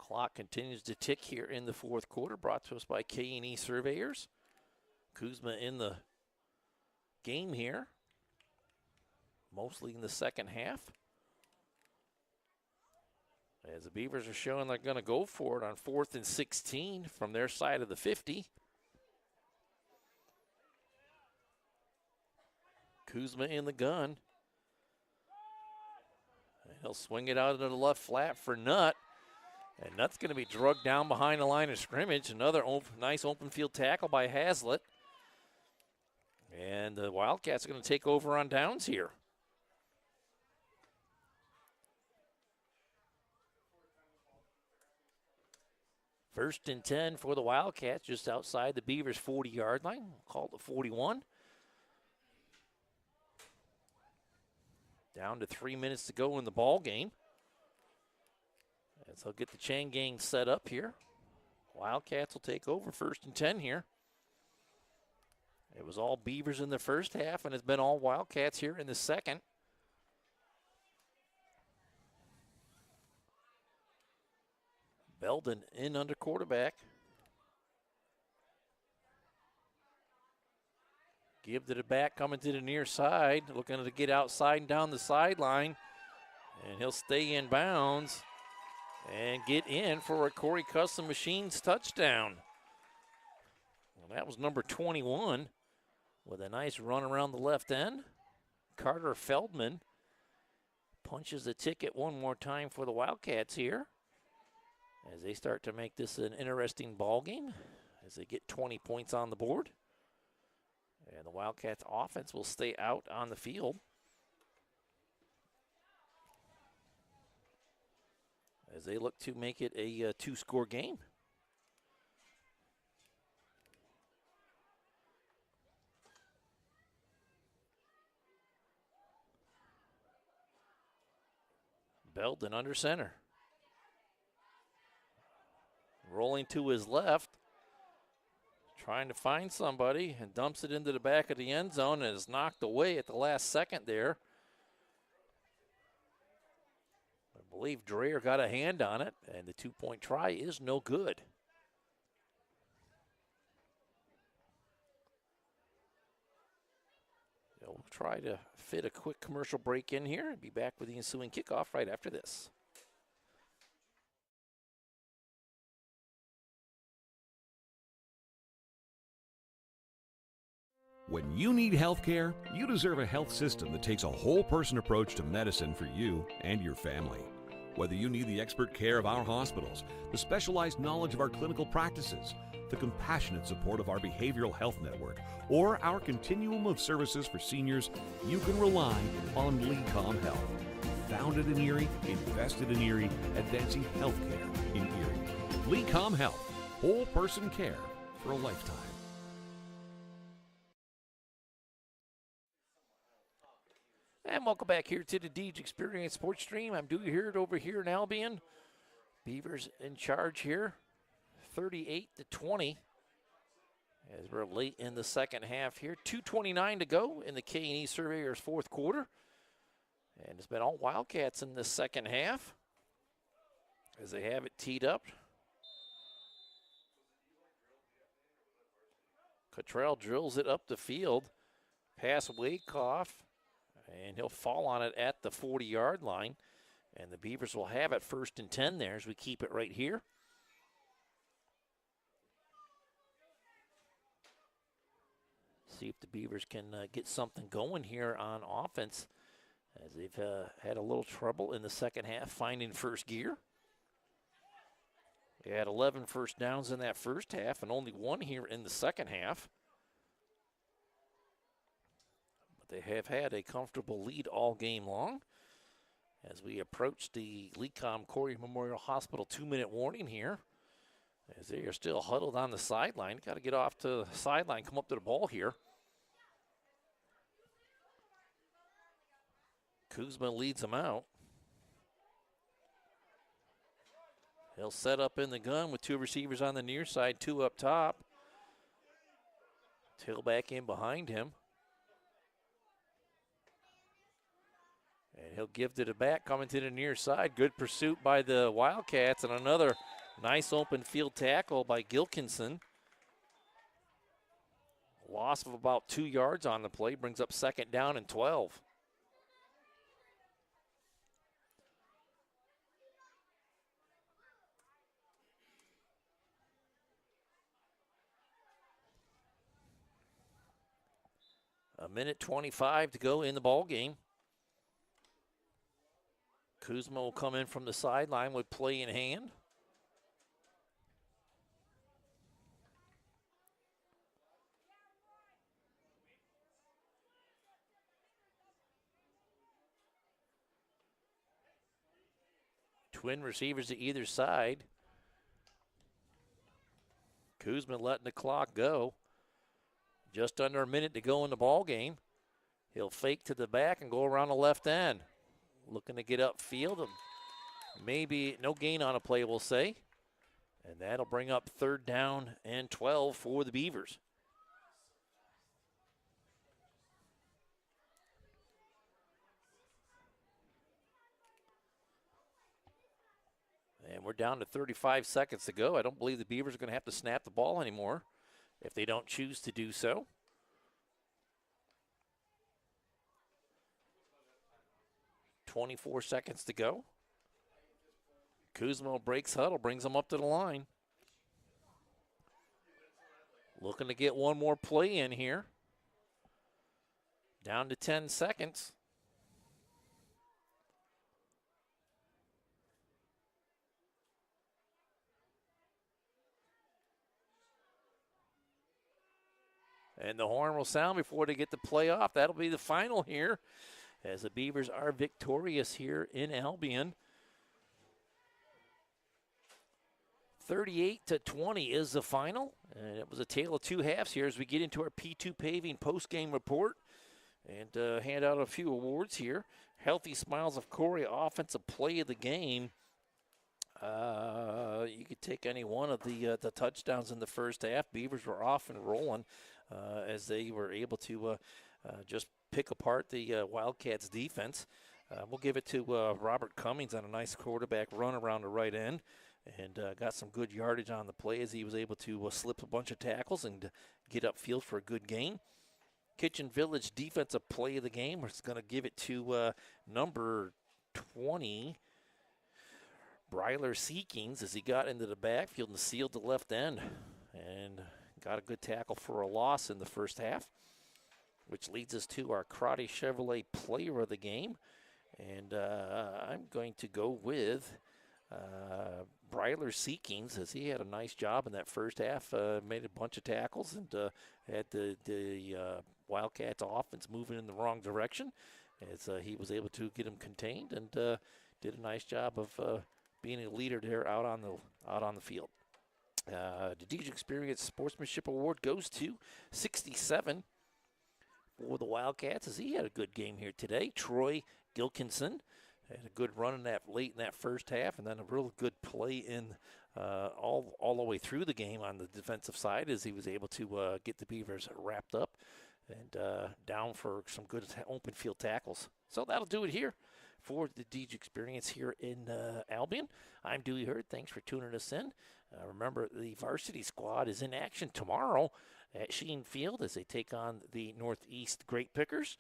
Clock continues to tick here in the fourth quarter, brought to us by K&E Surveyors. Kuzma in the game here, mostly in the second half. As the Beavers are showing they're going to go for it on 4th and 16 from their side of the 50. Kuzma in the gun. And he'll swing it out into the left flat for Nutt. And Nutt's going to be drugged down behind the line of scrimmage. Another nice open field tackle by Hazlitt. And the Wildcats are going to take over on downs here. First and 10 for the Wildcats, just outside the Beavers' 40-yard line. We'll call it the 41. Down to 3 minutes to go in the ball game. As they'll get the chain gang set up here. Wildcats will take over first and 10 here. It was all Beavers in the first half, and it's been all Wildcats here in the second. Belden in under quarterback. Give to the back, coming to the near side, looking to get outside and down the sideline. And he'll stay in bounds and get in for a Corry Custom Machines touchdown. Well, that was number 21 with a nice run around the left end. Carter Feldman punches the ticket one more time for the Wildcats here, as they start to make this an interesting ball game as they get 20 points on the board. And the Wildcats offense will stay out on the field as they look to make it a two-score game. Belden under center. Rolling to his left, trying to find somebody, and dumps it into the back of the end zone and is knocked away at the last second there. I believe Dreyer got a hand on it, and the two-point try is no good. They'll try to fit a quick commercial break in here and be back with the ensuing kickoff right after this. When you need health care, you deserve a health system that takes a whole-person approach to medicine for you and your family. Whether you need the expert care of our hospitals, the specialized knowledge of our clinical practices, the compassionate support of our behavioral health network, or our continuum of services for seniors, you can rely on LECOM Health. Founded in Erie, invested in Erie, advancing health care in Erie. LECOM Health, whole-person care for a lifetime. And welcome back here to the Deej Experience Sports Stream. I'm Dewey Heard over here in Albion. Beavers in charge here, 38-20. As we're late in the second half here. 2:29 to go in the K&E Surveyors fourth quarter. And it's been all Wildcats in the second half as they have it teed up. Cottrell drills it up the field. Pass Wakehoff. And he'll fall on it at the 40-yard line. And the Beavers will have it first and 10 there as we keep it right here. See if the Beavers can get something going here on offense, as they've had a little trouble in the second half finding first gear. They had 11 first downs in that first half and only one here in the second half. They have had a comfortable lead all game long as we approach the LECOM Corry Memorial Hospital 2-minute warning here, as they are still huddled on the sideline. Got to get off to the sideline, come up to the ball here. Kuzma leads them out. He'll set up in the gun with two receivers on the near side, two up top. Tailback in behind him. And he'll give to the back, coming to the near side. Good pursuit by the Wildcats, and another Nice open field tackle by Gilkinson. Loss of about 2 yards on the play brings up 2nd down and 12. A minute 25 to go in the ball game. Kuzma will come in from the sideline with play in hand. Twin receivers to either side. Kuzma letting the clock go. Just under a minute to go in the ball game. He'll fake to the back and go around the left end. Looking to get upfield. Maybe no gain on a play, we'll say. And that'll bring up 3rd down and 12 for the Beavers. And we're down to 35 seconds to go. I don't believe the Beavers are going to have to snap the ball anymore if they don't choose to do so. .24 seconds to go. Kuzma breaks huddle, brings them up to the line. Looking to get one more play in here. Down to 10 seconds. And the horn will sound before they get the play off. That'll be the final here as the Beavers are victorious here in Albion. 38-20 is the final. And it was a tale of 2 halves here as we get into our P2 Paving post-game report and hand out a few awards here. Healthy Smiles of Corry, Offensive Play of the Game. You could take any one of the touchdowns in the first half. Beavers were off and rolling as they were able to just pick apart the Wildcats defense. We'll give it to Robert Cummings on a nice quarterback run around the right end and got some good yardage on the play as he was able to slip a bunch of tackles and get upfield for a good gain. Kitchen Village Defensive Play of the Game. We're going to give it to number 20, Bryler Seekings, as he got into the backfield and sealed the left end and got a good tackle for a loss in the first half, which leads us to our Crotty Chevrolet Player of the Game. And I'm going to go with Bryler Seekings, as he had a nice job in that first half, made a bunch of tackles and had the Wildcats offense moving in the wrong direction as he was able to get them contained and did a nice job of being a leader there out on the field. The DJ Experience Sportsmanship Award goes to 67 for the Wildcats as he had a good game here today. Troy Gilkinson had a good run in that late in that first half, and then a real good play in all the way through the game on the defensive side as he was able to get the Beavers wrapped up and down for some good open field tackles. So that'll do it here for the DJ Experience here in Albion. I'm Dewey Hurd. Thanks for tuning us in. Remember, the varsity squad is in action tomorrow at Sheen Field as they take on the Northeast Great Pickers.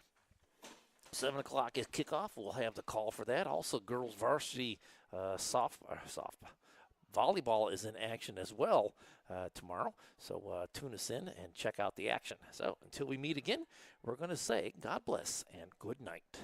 7 o'clock is kickoff. We'll have the call for that. Also, girls varsity soft volleyball is in action as well tomorrow. So tune us in and check out the action. So until we meet again, we're going to say God bless and good night.